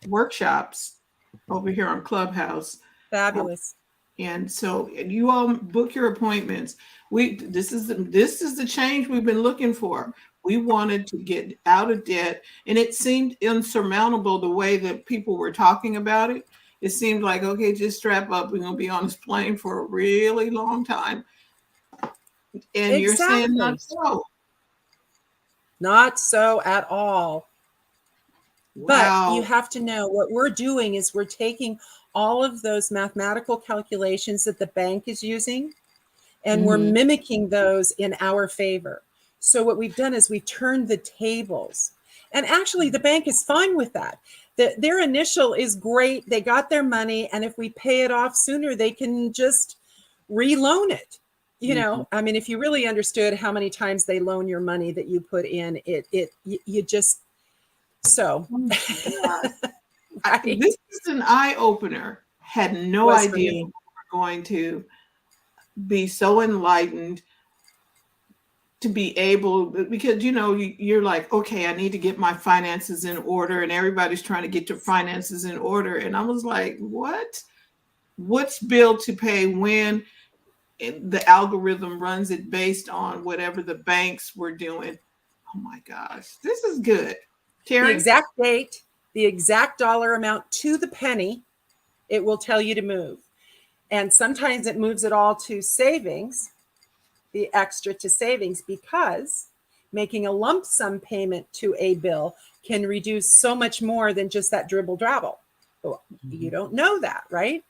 workshops over here on Clubhouse. Fabulous. And so you all book your appointments. This is the change we've been looking for. We wanted to get out of debt, and it seemed insurmountable the way that people were talking about it. It seemed like, okay, just strap up. We're going to be on this plane for a really long time. And you're saying not so. Not so at all. Wow. But you have to know what we're doing is we're taking all of those mathematical calculations that the bank is using, and we're mimicking those in our favor. So what we've done is we turned the tables. And actually, the bank is fine with that. Their initial is great. They got their money. And if we pay it off sooner, they can just reloan it. I mean, if you really understood how many times they loan your money that you put in, you just, so. Right. This is an eye-opener. Had no idea we were going to be so enlightened to be able, because you're like, okay, I need to get my finances in order, and everybody's trying to get their finances in order. And I was like, what's bill to pay when the algorithm runs it based on whatever the banks were doing? Oh my gosh, this is good. Terry? The exact date, the exact dollar amount to the penny, it will tell you to move. And sometimes it moves it all to savings, the extra to savings, because making a lump sum payment to a bill can reduce so much more than just that dribble drabble. Well, you don't know that, right?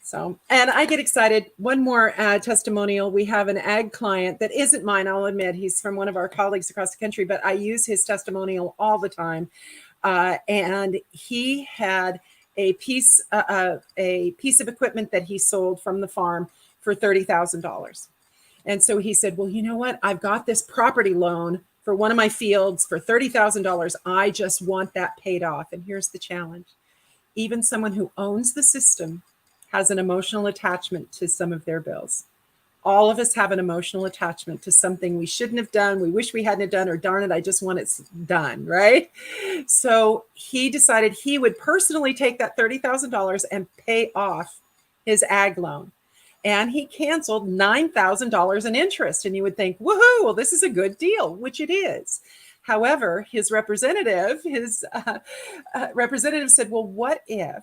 So, and I get excited. One more testimonial. We have an ag client that isn't mine, I'll admit. He's from one of our colleagues across the country, but I use his testimonial all the time. And he had a piece of equipment that he sold from the farm for $30,000. And so he said, well, you know what? I've got this property loan for one of my fields for $30,000. I just want that paid off. And here's the challenge. Even someone who owns the system has an emotional attachment to some of their bills. All of us have an emotional attachment to something we shouldn't have done, we wish we hadn't have done, or darn it, I just want it done, right? So he decided he would personally take that $30,000 and pay off his ag loan. And he canceled $9,000 in interest. And you would think, woohoo, well, this is a good deal, which it is. However, his representative said, well, what if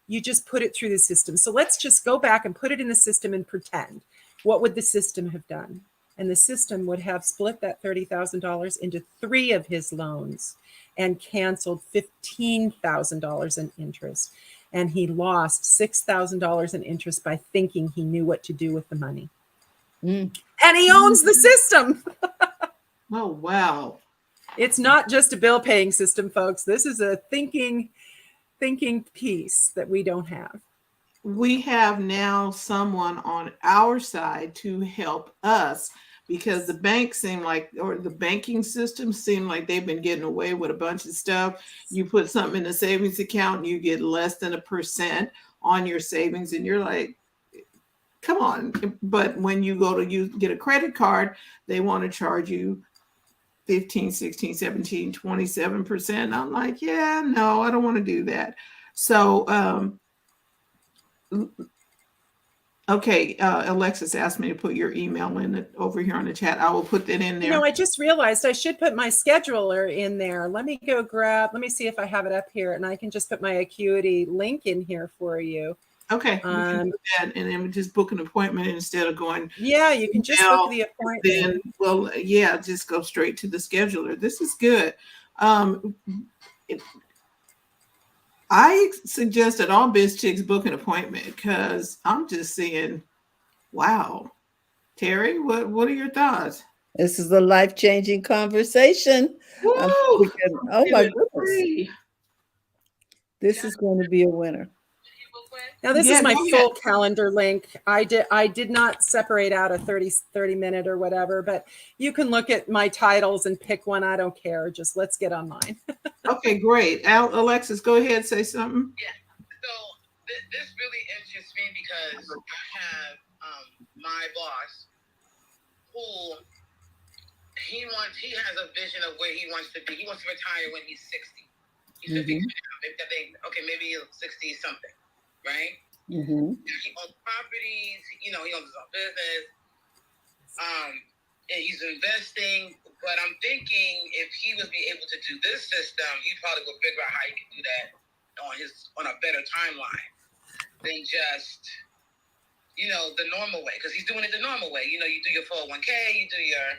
you just put it through the system? So let's just go back and put it in the system and pretend. What would the system have done? And the system would have split that $30,000 into 3 of his loans and canceled $15,000 in interest. And he lost $6,000 in interest by thinking he knew what to do with the money. And he owns the system. Oh, wow. It's not just a bill paying system, folks. This is a thinking piece that we don't have. We have now someone on our side to help us, because the banks seem like, or the banking system seem like they've been getting away with a bunch of stuff. You put something in a savings account and you get less than 1% on your savings, and you're like, come on. But when you go to get a credit card, they want to charge you 15, 16, 17, 27%. I'm like, yeah, no, I don't want to do that. So, okay, Alexis asked me to put your email in over here on the chat. I will put that in there. You know, I just realized I should put my scheduler in there. Let me see if I have it up here, and I can just put my Acuity link in here for you. Okay, we can do that, and then we just book an appointment instead of going. Yeah, you can just book the appointment. Then, well, yeah, just go straight to the scheduler. This is good. I suggest that all BizChicks book an appointment, because I'm just seeing, wow. Terry, what are your thoughts? This is a life-changing conversation. Oh my goodness. This is going to be a winner. Now, this is my full calendar link. I did not separate out a 30 minute or whatever, but you can look at my titles and pick one. I don't care. Just let's get online. Okay, great. Alexis, go ahead, say something. Yeah. So this really interests me because I have my boss who he has a vision of where he wants to be. He wants to retire when he's 60. He's 50 now. Maybe 60 something. Right? Mm-hmm. He owns properties, he owns his own business, and he's investing. But I'm thinking if he would be able to do this system, he probably would figure out how he can do that on a better timeline than just, the normal way. Because he's doing it the normal way. You do your 401k, you do your,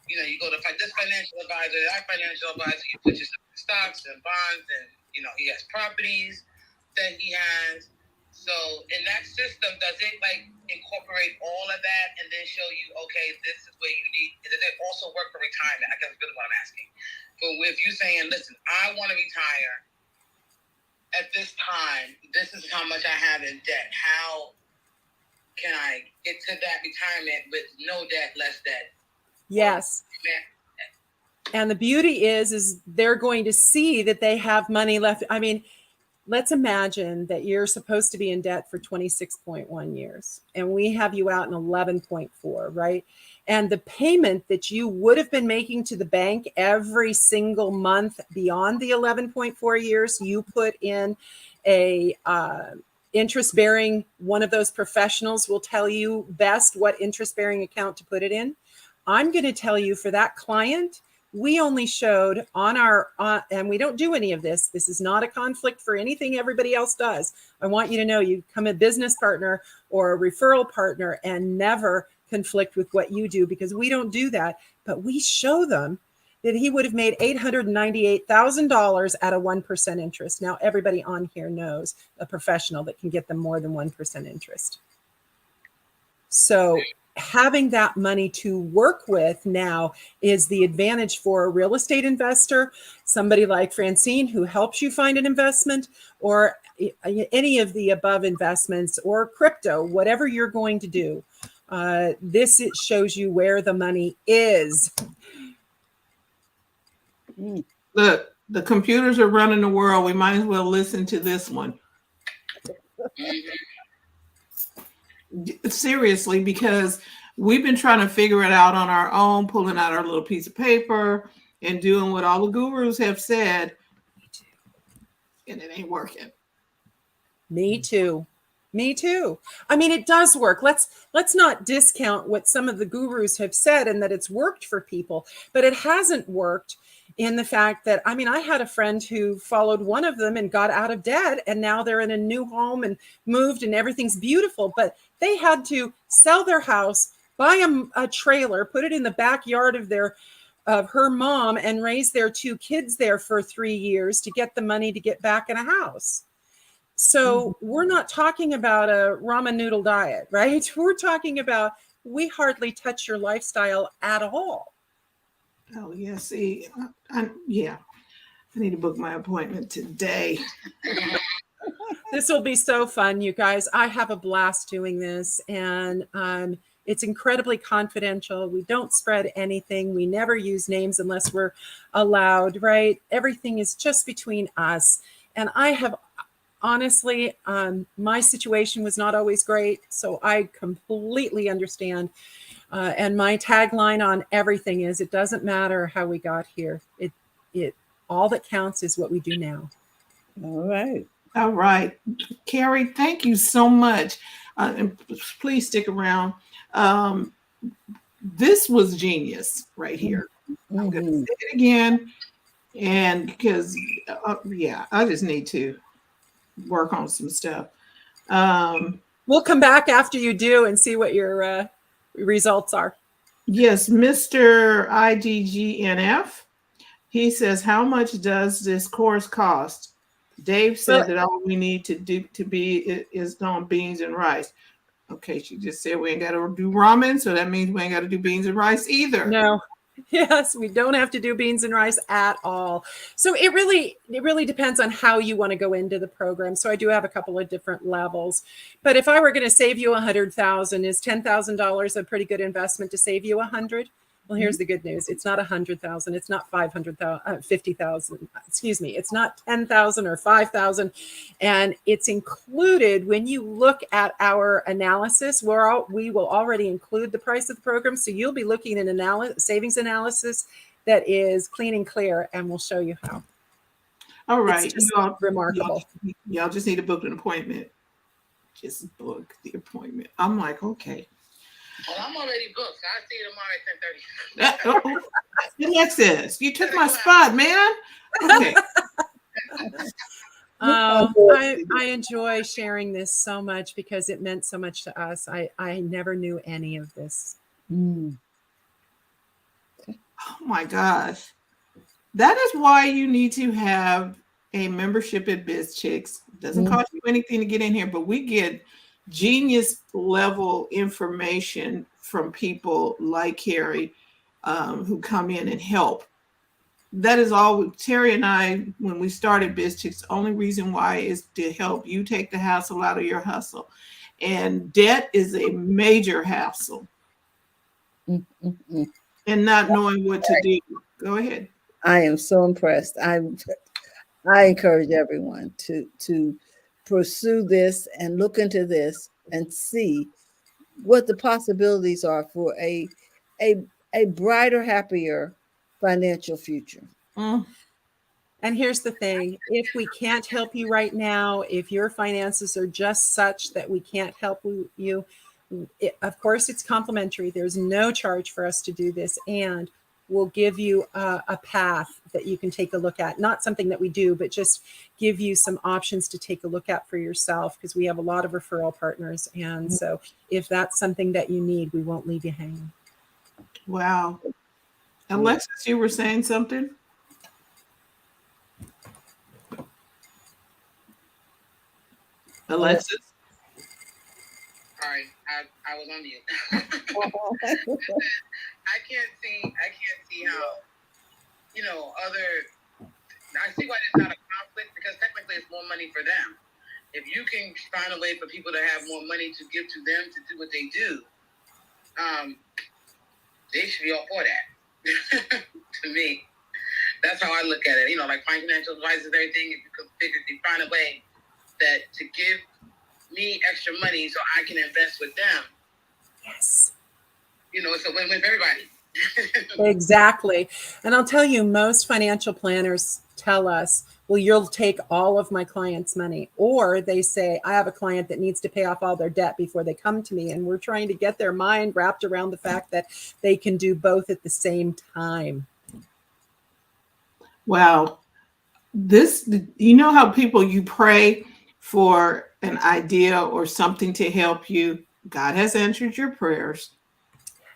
you go to this financial advisor, that financial advisor, you put your stocks and bonds, and, he has properties that he has. So in that system, does it incorporate all of that and then show you, okay, this is where you need, does it also work for retirement? I guess that's really what I'm asking. But if you're saying, listen, I want to retire at this time, this is how much I have in debt. How can I get to that retirement with no debt, less debt? Yes. And the beauty is they're going to see that they have money left. I mean, let's imagine that you're supposed to be in debt for 26.1 years, and we have you out in 11.4, right? And the payment that you would have been making to the bank every single month beyond the 11.4 years, you put in a interest-bearing, one of those professionals will tell you best what interest-bearing account to put it in. I'm going to tell you for that client, we only showed on our, and we don't do any of this. This is not a conflict for anything everybody else does. I want you to know you become a business partner or a referral partner and never conflict with what you do, because we don't do that. But we show them that he would have made $898,000 at a 1% interest. Now, everybody on here knows a professional that can get them more than 1% interest. So having that money to work with now is the advantage for a real estate investor, somebody like Francine who helps you find an investment, or any of the above investments, or crypto, whatever you're going to do. This it shows you where the money is. Look, the computers are running the world. We might as well listen to this one. Seriously, because we've been trying to figure it out on our own, pulling out our little piece of paper and doing what all the gurus have said, and it ain't working. Me too. Me too. I mean, it does work. Let's not discount what some of the gurus have said and that it's worked for people, but it hasn't worked in the fact that, I mean, I had a friend who followed one of them and got out of debt, and now they're in a new home and moved and everything's beautiful, but they had to sell their house, buy a trailer, put it in the backyard of her mom, and raise their 2 kids there for 3 years to get the money to get back in a house. So we're not talking about a ramen noodle diet, right? We're talking about, we hardly touch your lifestyle at all. Oh, yeah. See, I need to book my appointment today. This will be so fun, you guys. I have a blast doing this, and it's incredibly confidential. We don't spread anything. We never use names unless we're allowed, right? Everything is just between us. And I have, honestly, my situation was not always great, so I completely understand. And my tagline on everything is, it doesn't matter how we got here. It all that counts is what we do now. All right. All right. Kari, thank you so much. And please stick around. This was genius right here. I'm going to say it again. And because, I just need to work on some stuff. We'll come back after you do and see what your results are. Yes, Mr. IGGNF. He says, how much does this course cost? Dave said that all we need to do is on beans and rice. Okay, she just said we ain't got to do ramen, so that means we ain't got to do beans and rice either. No. Yes, we don't have to do beans and rice at all. So it really depends on how you want to go into the program. So I do have a couple of different levels. But if I were going to save you $100,000, is $10,000 a pretty good investment to save you $100,000? Well, here's the good news. It's not $100,000. It's not $500,000, $50,000. Excuse me. It's not $10,000 or $5,000. And it's included when you look at our analysis. We will already include the price of the program. So you'll be looking at savings analysis that is clean and clear, and we'll show you how. All right. It's just remarkable. Y'all just need to book an appointment. Just book the appointment. I'm like, okay. Well, I'm already booked. I'll see you tomorrow at 10:30. Alexis, you took my spot, man. Okay. I enjoy sharing this so much because it meant so much to us. I never knew any of this. Oh my gosh. That is why you need to have a membership at BizChicks. It doesn't cost you anything to get in here, but we get genius level information from people like Kari, who come in and help. That is all. Terry and I, when we started BizChicks, the only reason why is to help you take the hassle out of your hustle. And debt is a major hassle. And not knowing what to do. Go ahead. I am so impressed. I encourage everyone to pursue this and look into this and see what the possibilities are for a brighter, happier financial future. And here's the thing. If we can't help you right now, if your finances are just such that we can't help you, of course, it's complimentary. There's no charge for us to do this. And we'll give you a path that you can take a look at. Not something that we do, but just give you some options to take a look at for yourself, because we have a lot of referral partners. And so if that's something that you need, we won't leave you hanging. Wow. Alexis, you were saying something? Alexis? Sorry, I was on mute. I can't see how, I see why there's not a conflict, because technically it's more money for them. If you can find a way for people to have more money to give to them to do what they do, they should be all for that. To me, that's how I look at it. Like financial advisors and everything. If you find a way that to give me extra money so I can invest with them. Yes. It's a win-win for everybody. Exactly. And I'll tell you, most financial planners tell us, well, you'll take all of my clients' money. Or they say, I have a client that needs to pay off all their debt before they come to me. And we're trying to get their mind wrapped around the fact that they can do both at the same time. Wow. How people, you pray for an idea or something to help you. God has answered your prayers.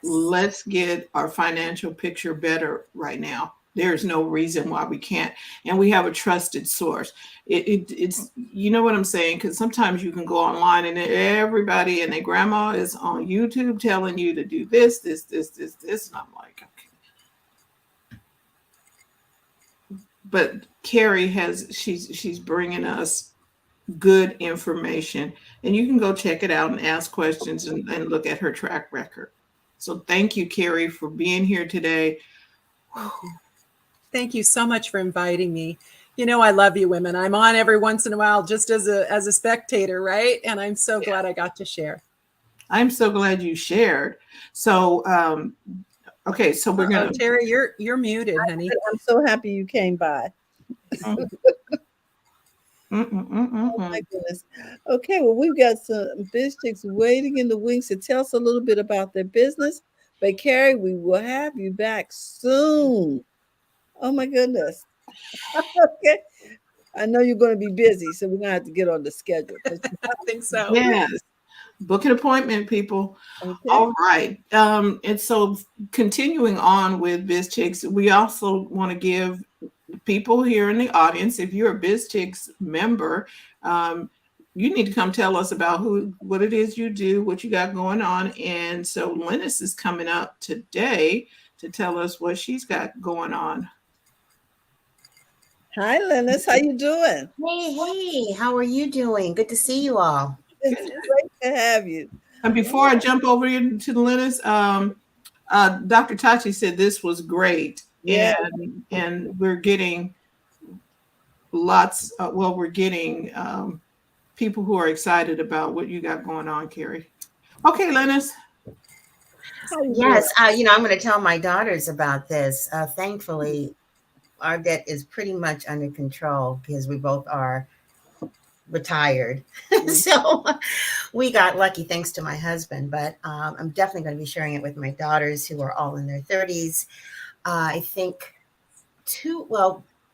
Let's get our financial picture better right now. There's no reason why we can't. And we have a trusted source. It's, you know what I'm saying? Because sometimes you can go online and everybody and their grandma is on YouTube telling you to do this. And I'm like, okay. But Kari she's bringing us good information, and you can go check it out and ask questions and look at her track record. So thank you, Kari, for being here today. Thank you so much for inviting me. I love you women. I'm on every once in a while just as a spectator, right? And I'm so glad I got to share. I'm so glad you shared. So okay, so we're gonna. Terry, you're muted, honey. I'm so happy you came by. Oh my goodness. Okay, well, we've got some BizChicks waiting in the wings to tell us a little bit about their business. But Kari, we will have you back soon. Oh my goodness. Okay. I know you're going to be busy, so we're going to have to get on the schedule. I think so. Yes. Book an appointment, people. Okay. All right. And so continuing on with BizChicks, we also want to give people here in the audience, if you're a BizChicks member, you need to come tell us about what it is you do, what you got going on. And so Linus is coming up today to tell us what she's got going on. Hi, Linus. How you doing? Hey, how are you doing? Good to see you all. It's great to have you. And before I jump over to Linus, Dr. Tachi said this was great. Yeah. And we're getting we're getting people who are excited about what you got going on, Kari. Okay, Linus. Yes, I'm going to tell my daughters about this. Thankfully, our debt is pretty much under control because we both are retired. So we got lucky thanks to my husband, but I'm definitely going to be sharing it with my daughters who are all in their 30s. I think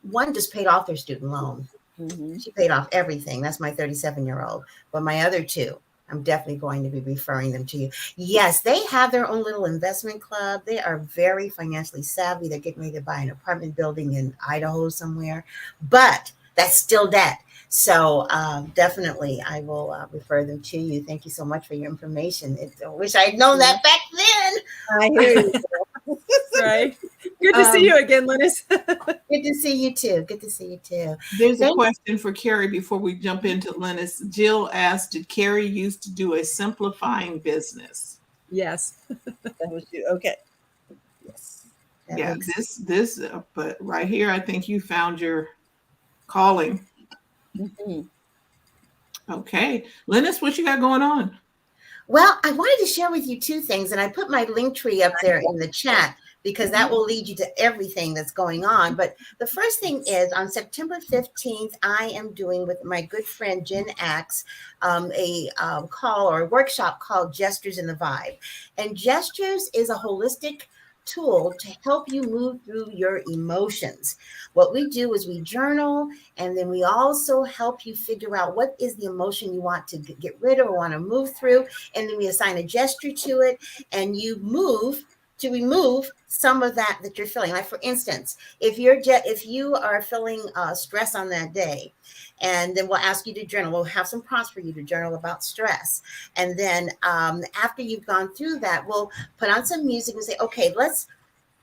one just paid off their student loan. Mm-hmm. She paid off everything. That's my 37-year-old. But my other two, I'm definitely going to be referring them to you. Yes, they have their own little investment club. They are very financially savvy. They're getting ready to buy an apartment building in Idaho somewhere, but that's still debt. So definitely I will refer them to you. Thank you so much for your information. I wish I'd known that back then. I hear you. Right. Good to see you again, Linus. Good to see you too. Good to see you too. There's a question for Kari before we jump into Linus. Jill asked, did Kari used to do a simplifying business? Yes. That was you. Okay. Yes. But right here, I think you found your calling. Mm-hmm. Okay. Linus, what you got going on? Well, I wanted to share with you two things, and I put my link tree up there in the chat because that will lead you to everything that's going on. But the first thing is on September 15th, I am doing with my good friend Jen Axe a call or a workshop called Gestures in the Vibe. And Gestures is a holistic tool to help you move through your emotions. What we do is we journal, and then we also help you figure out what is the emotion you want to get rid of or want to move through, and then we assign a gesture to it, and you move to remove some of that you're feeling. Like for instance, if you are feeling stress on that day, and then we'll ask you to journal. We'll have some prompts for you to journal about stress. And then after you've gone through that, we'll put on some music and say, okay,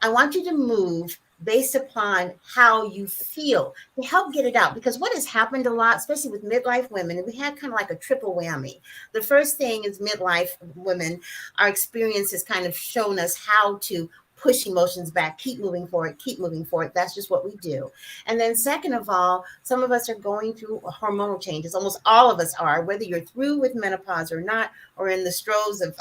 I want you to move based upon how you feel to help get it out. Because what has happened a lot, especially with midlife women, and we had kind of like a triple whammy. The first thing is midlife women, our experience has kind of shown us how to push emotions back, keep moving forward, keep moving forward. That's just what we do. And then second of all, some of us are going through hormonal changes. Almost all of us are, whether you're through with menopause or not, or in the throes of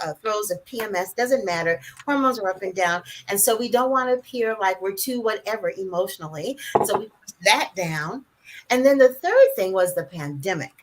PMS, doesn't matter. Hormones are up and down. And so we don't want to appear like we're too whatever emotionally. So we put that down. And then the third thing was the pandemic.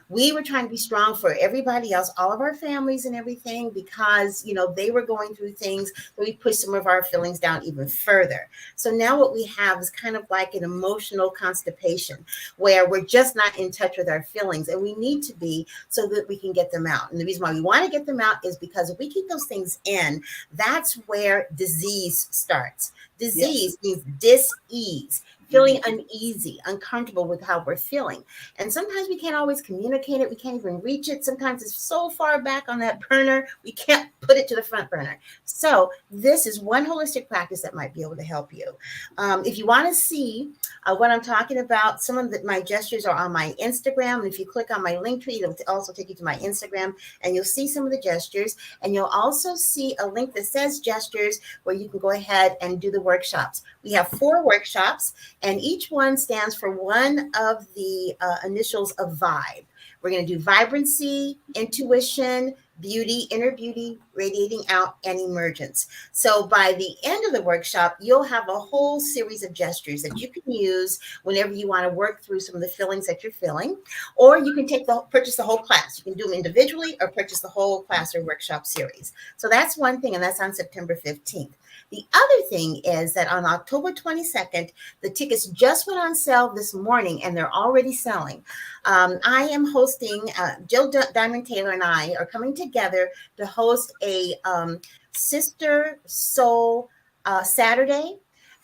We were trying to be strong for everybody else, all of our families and everything, because, they were going through things. So we pushed some of our feelings down even further. So now what we have is kind of like an emotional constipation where we're just not in touch with our feelings, and we need to be so that we can get them out. And the reason why we want to get them out is because if we keep those things in, that's where disease starts. Disease means dis-ease. Feeling uneasy, uncomfortable with how we're feeling. And sometimes we can't always communicate it. We can't even reach it. Sometimes it's so far back on that burner, we can't put it to the front burner. So this is one holistic practice that might be able to help you. If you want to see what I'm talking about, some of my gestures are on my Instagram. And if you click on my link tree, it'll also take you to my Instagram, and you'll see some of the gestures. And you'll also see a link that says gestures where you can go ahead and do the workshops. We have 4 workshops, and each one stands for one of the initials of vibe. We're going to do vibrancy, intuition, beauty, inner beauty, radiating out, and emergence. So by the end of the workshop, you'll have a whole series of gestures that you can use whenever you want to work through some of the feelings that you're feeling, or you can purchase the whole class. You can do them individually or purchase the whole class or workshop series. So that's one thing, and that's on September 15th. The other thing is that on October 22nd, the tickets just went on sale this morning, and they're already selling. I am hosting, Jill Diamond Taylor and I are coming together to host a Sister Soul Saturday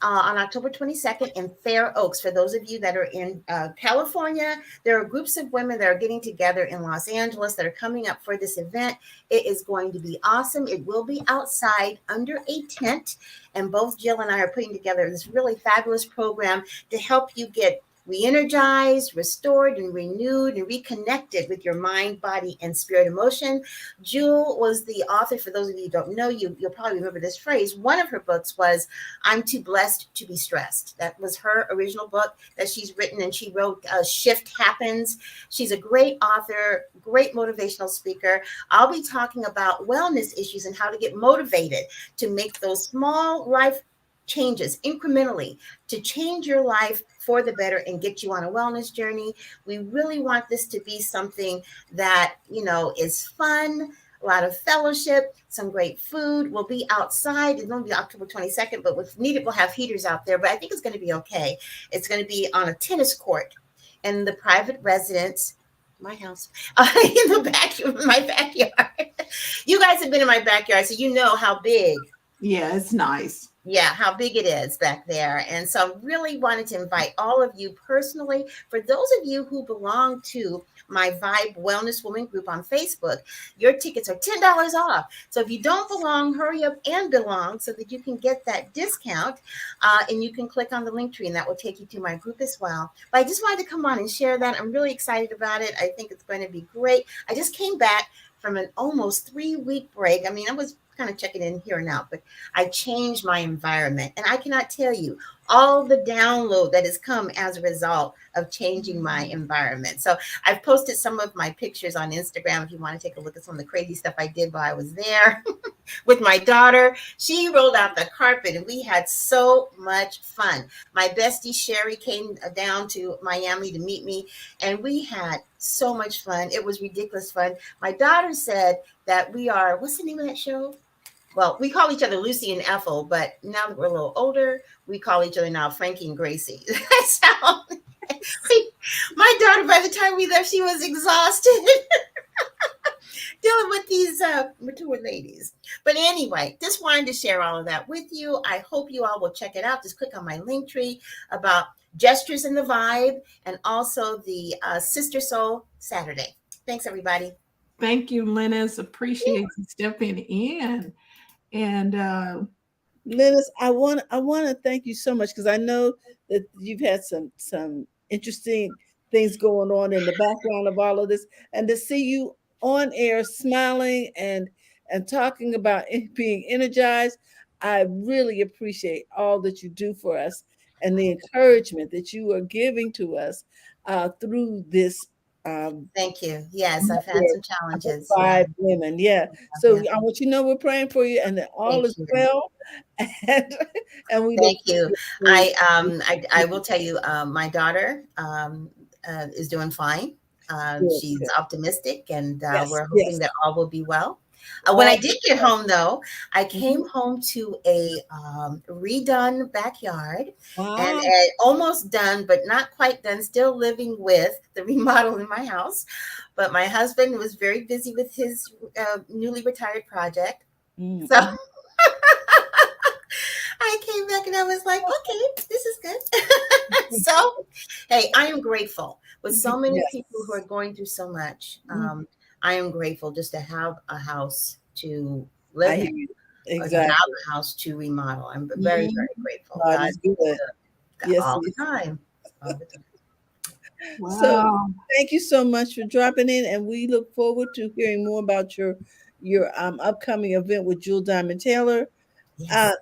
on October 22nd in Fair Oaks. For those of you that are in California, there are groups of women that are getting together in Los Angeles that are coming up for this event. It is going to be awesome. It will be outside under a tent. And both Jill and I are putting together this really fabulous program to help you get re-energized, restored, and renewed, and reconnected with your mind, body, and spirit emotion. Jewel was the author. For those of you who don't know, you'll probably remember this phrase. One of her books was I'm Too Blessed to Be Stressed. That was her original book that she's written, and she wrote Shift Happens. She's a great author, great motivational speaker. I'll be talking about wellness issues and how to get motivated to make those small life changes incrementally to change your life for the better and get you on a wellness journey. We really want this to be something that, is fun, a lot of fellowship, some great food. We'll be outside. It's going to be October 22nd, but if needed, we'll have heaters out there. But I think it's going to be okay. It's going to be on a tennis court in the private residence, my house, in my backyard. You guys have been in my backyard, so you know how big. Yeah, it's nice. Yeah, how big it is back there. And so I really wanted to invite all of you personally. For those of you who belong to my Vibe Wellness Woman group on Facebook, your tickets are $10 off. So if you don't belong, hurry up and belong so that you can get that discount. And you can click on the link tree, and that will take you to my group as well. But I just wanted to come on and share that. I'm really excited about it. I think it's going to be great. I just came back from an almost 3-week break. I mean, I was kind of checking in here and out, but I changed my environment, and I cannot tell you all the download that has come as a result of changing my environment. So I've posted some of my pictures on Instagram if you want to take a look at some of the crazy stuff I did while I was there with my daughter. She rolled out the carpet, and we had so much fun. My bestie Sherry came down to Miami to meet me, and we had so much fun. It was ridiculous fun. My daughter said that we are, what's the name of that show? Well, we call each other Lucy and Ethel, but now that we're a little older, we call each other now Frankie and Gracie. So my daughter, by the time we left, she was exhausted. dealing with these mature ladies. But anyway, just wanted to share all of that with you. I hope you all will check it out. Just click on my link tree about Gestures in the Vibe and also the Sister Soul Saturday. Thanks, everybody. Thank you, Linus. Appreciate you stepping in. And Linus, I want to thank you so much because I know that you've had some interesting things going on in the background of all of this, and to see you on air smiling and talking about being energized, I really appreciate all that you do for us and the encouragement that you are giving to us through this. Thank you. Yes, I've had some challenges. Five women, yeah. So Yeah. I want you to know we're praying for you, and that all Thank is you. well. And we Thank you. I I will tell you, my daughter is doing fine. She's optimistic, and we're hoping that all will be well. When I did get home, though, I came home to a redone backyard and almost done, but not quite done, still living with the remodel in my house. But my husband was very busy with his newly retired project. So I came back and I was like, okay, this is good. So, hey, I am grateful with so many people who are going through so much. I am grateful just to have a house to live in, or to have a house to remodel. I'm very, very grateful. God is good. Yes, all the time. All the time. wow. So thank you so much for dropping in, and we look forward to hearing more about your upcoming event with Jewel Diamond Taylor. Yes.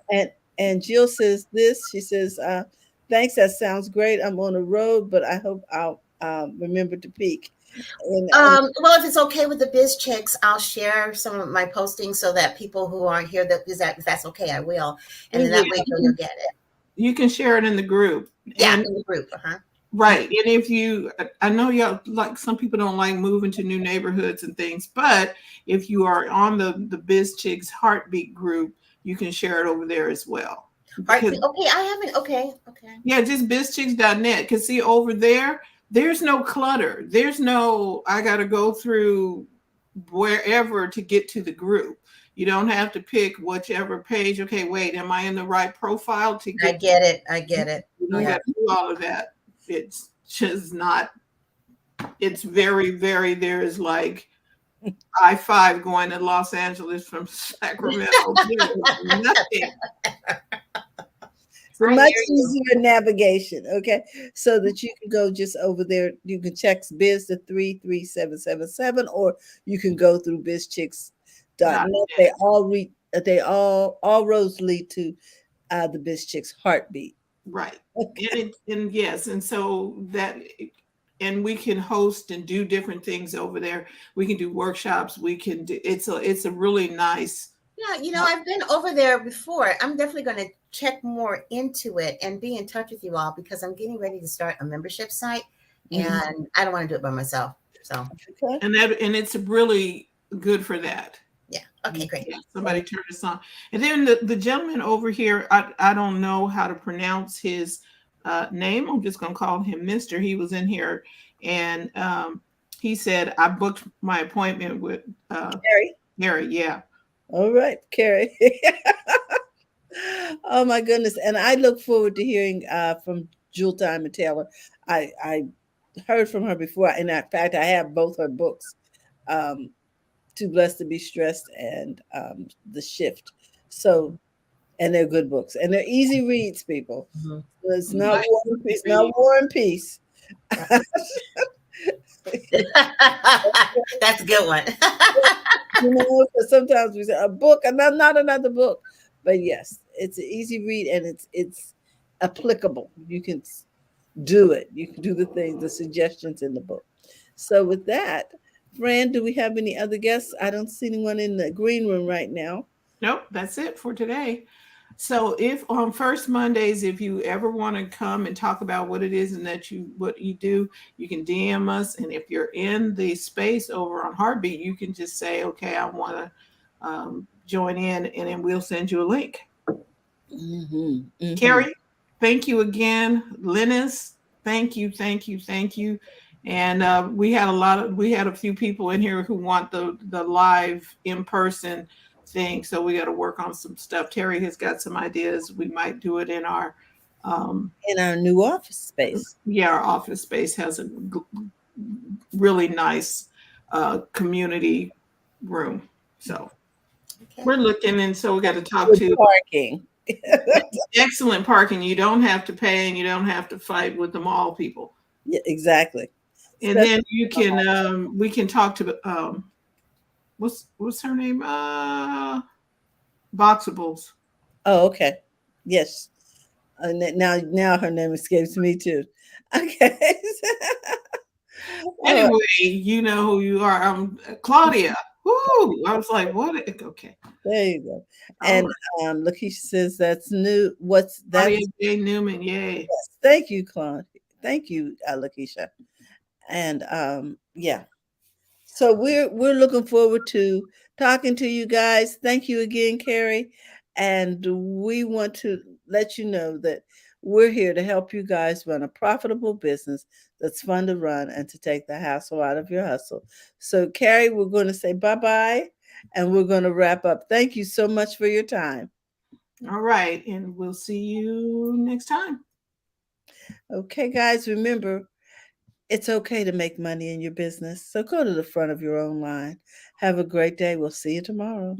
And Jill says this. She says, "Thanks. That sounds great. I'm on the road, but I hope I'll remember to peek." And, well, if it's okay with the BizChicks, I'll share some of my postings so that people who aren't here, if that's okay, I will. And then that way you'll get it. You can share it in the group. Yeah, in the group. Right. And if you, I know y'all, like, some people don't like moving to new neighborhoods and things, but if you are on the BizChicks Heartbeat group, you can share it over there as well. Okay, I haven't. Okay. Yeah, just bizchicks.net. Because see, over there, there's no clutter. There's no, I got to go through wherever to get to the group. You don't have to pick whichever page. Okay, wait, am I in the right profile to get? I get it. You don't got to do all of that. It's just not. It's very, very. There's like I-5 going to Los Angeles from Sacramento. Nothing. So much easier navigation, okay? So that you can go just over there. You can check Biz to 33777, or you can go through BizChicks.net. They all roads lead to the BizChicks Heartbeat. Right. Okay. And yes, and so that, and we can host and do different things over there. We can do workshops. We can do, it's a really nice. Yeah, I've been over there before. I'm definitely going to check more into it and be in touch with you all, because I'm getting ready to start a membership site, and I don't want to do it by myself. So, and it's really good for that. Yeah. Okay, great. Yeah, somebody turn this on. And then the gentleman over here, I don't know how to pronounce his name. I'm just going to call him Mr. He was in here, and he said, I booked my appointment with Kari. Yeah. All right, Kari. Oh my goodness. And I look forward to hearing from Jewel Diamond Taylor. I heard from her before. And in fact, I have both her books, Too Blessed to Be Stressed and The Shift. So, and they're good books. And they're easy reads, people. So it's not War and Peace. That's a good one. Sometimes we say a book and not another book, but yes, it's an easy read and it's applicable. You can do it. You can do the suggestions in the book. So with that, Fran, do we have any other guests? I don't see anyone in the green room right now. Nope, that's it for today. So if on First Mondays, if you ever want to come and talk about what it is and what you do, you can DM us. And if you're in the space over on Heartbeat, you can just say, okay, I want to join in, and then we'll send you a link. Kari, thank you again. Linus, thank you. And we had a few people in here who want the live in person thing. So we got to work on some stuff. Terry has got some ideas. We might do it in our new office space. our office space has a really nice community room. So we're looking, and so we got to talk to parking. Excellent parking. You don't have to pay, and you don't have to fight with the mall people. Yeah, exactly. And then you can we can talk to what's her name? Boxables. Oh, okay. Yes. Now her name escapes me too. Okay. Anyway, you know who you are. Claudia. Woo! I was like, what? Okay. There you go. And Lakeisha says that's new. What's that? Claudia J. Newman. Yay. Yes. Thank you, Claudia. Thank you, Lakeisha. And yeah. So we're looking forward to talking to you guys. Thank you again, Kari. And we want to let you know that we're here to help you guys run a profitable business that's fun to run and to take the hassle out of your hustle. So, Kari, we're going to say bye-bye and we're going to wrap up. Thank you so much for your time. All right. And we'll see you next time. Okay, guys, remember, it's okay to make money in your business. So go to the front of your own line. Have a great day. We'll see you tomorrow.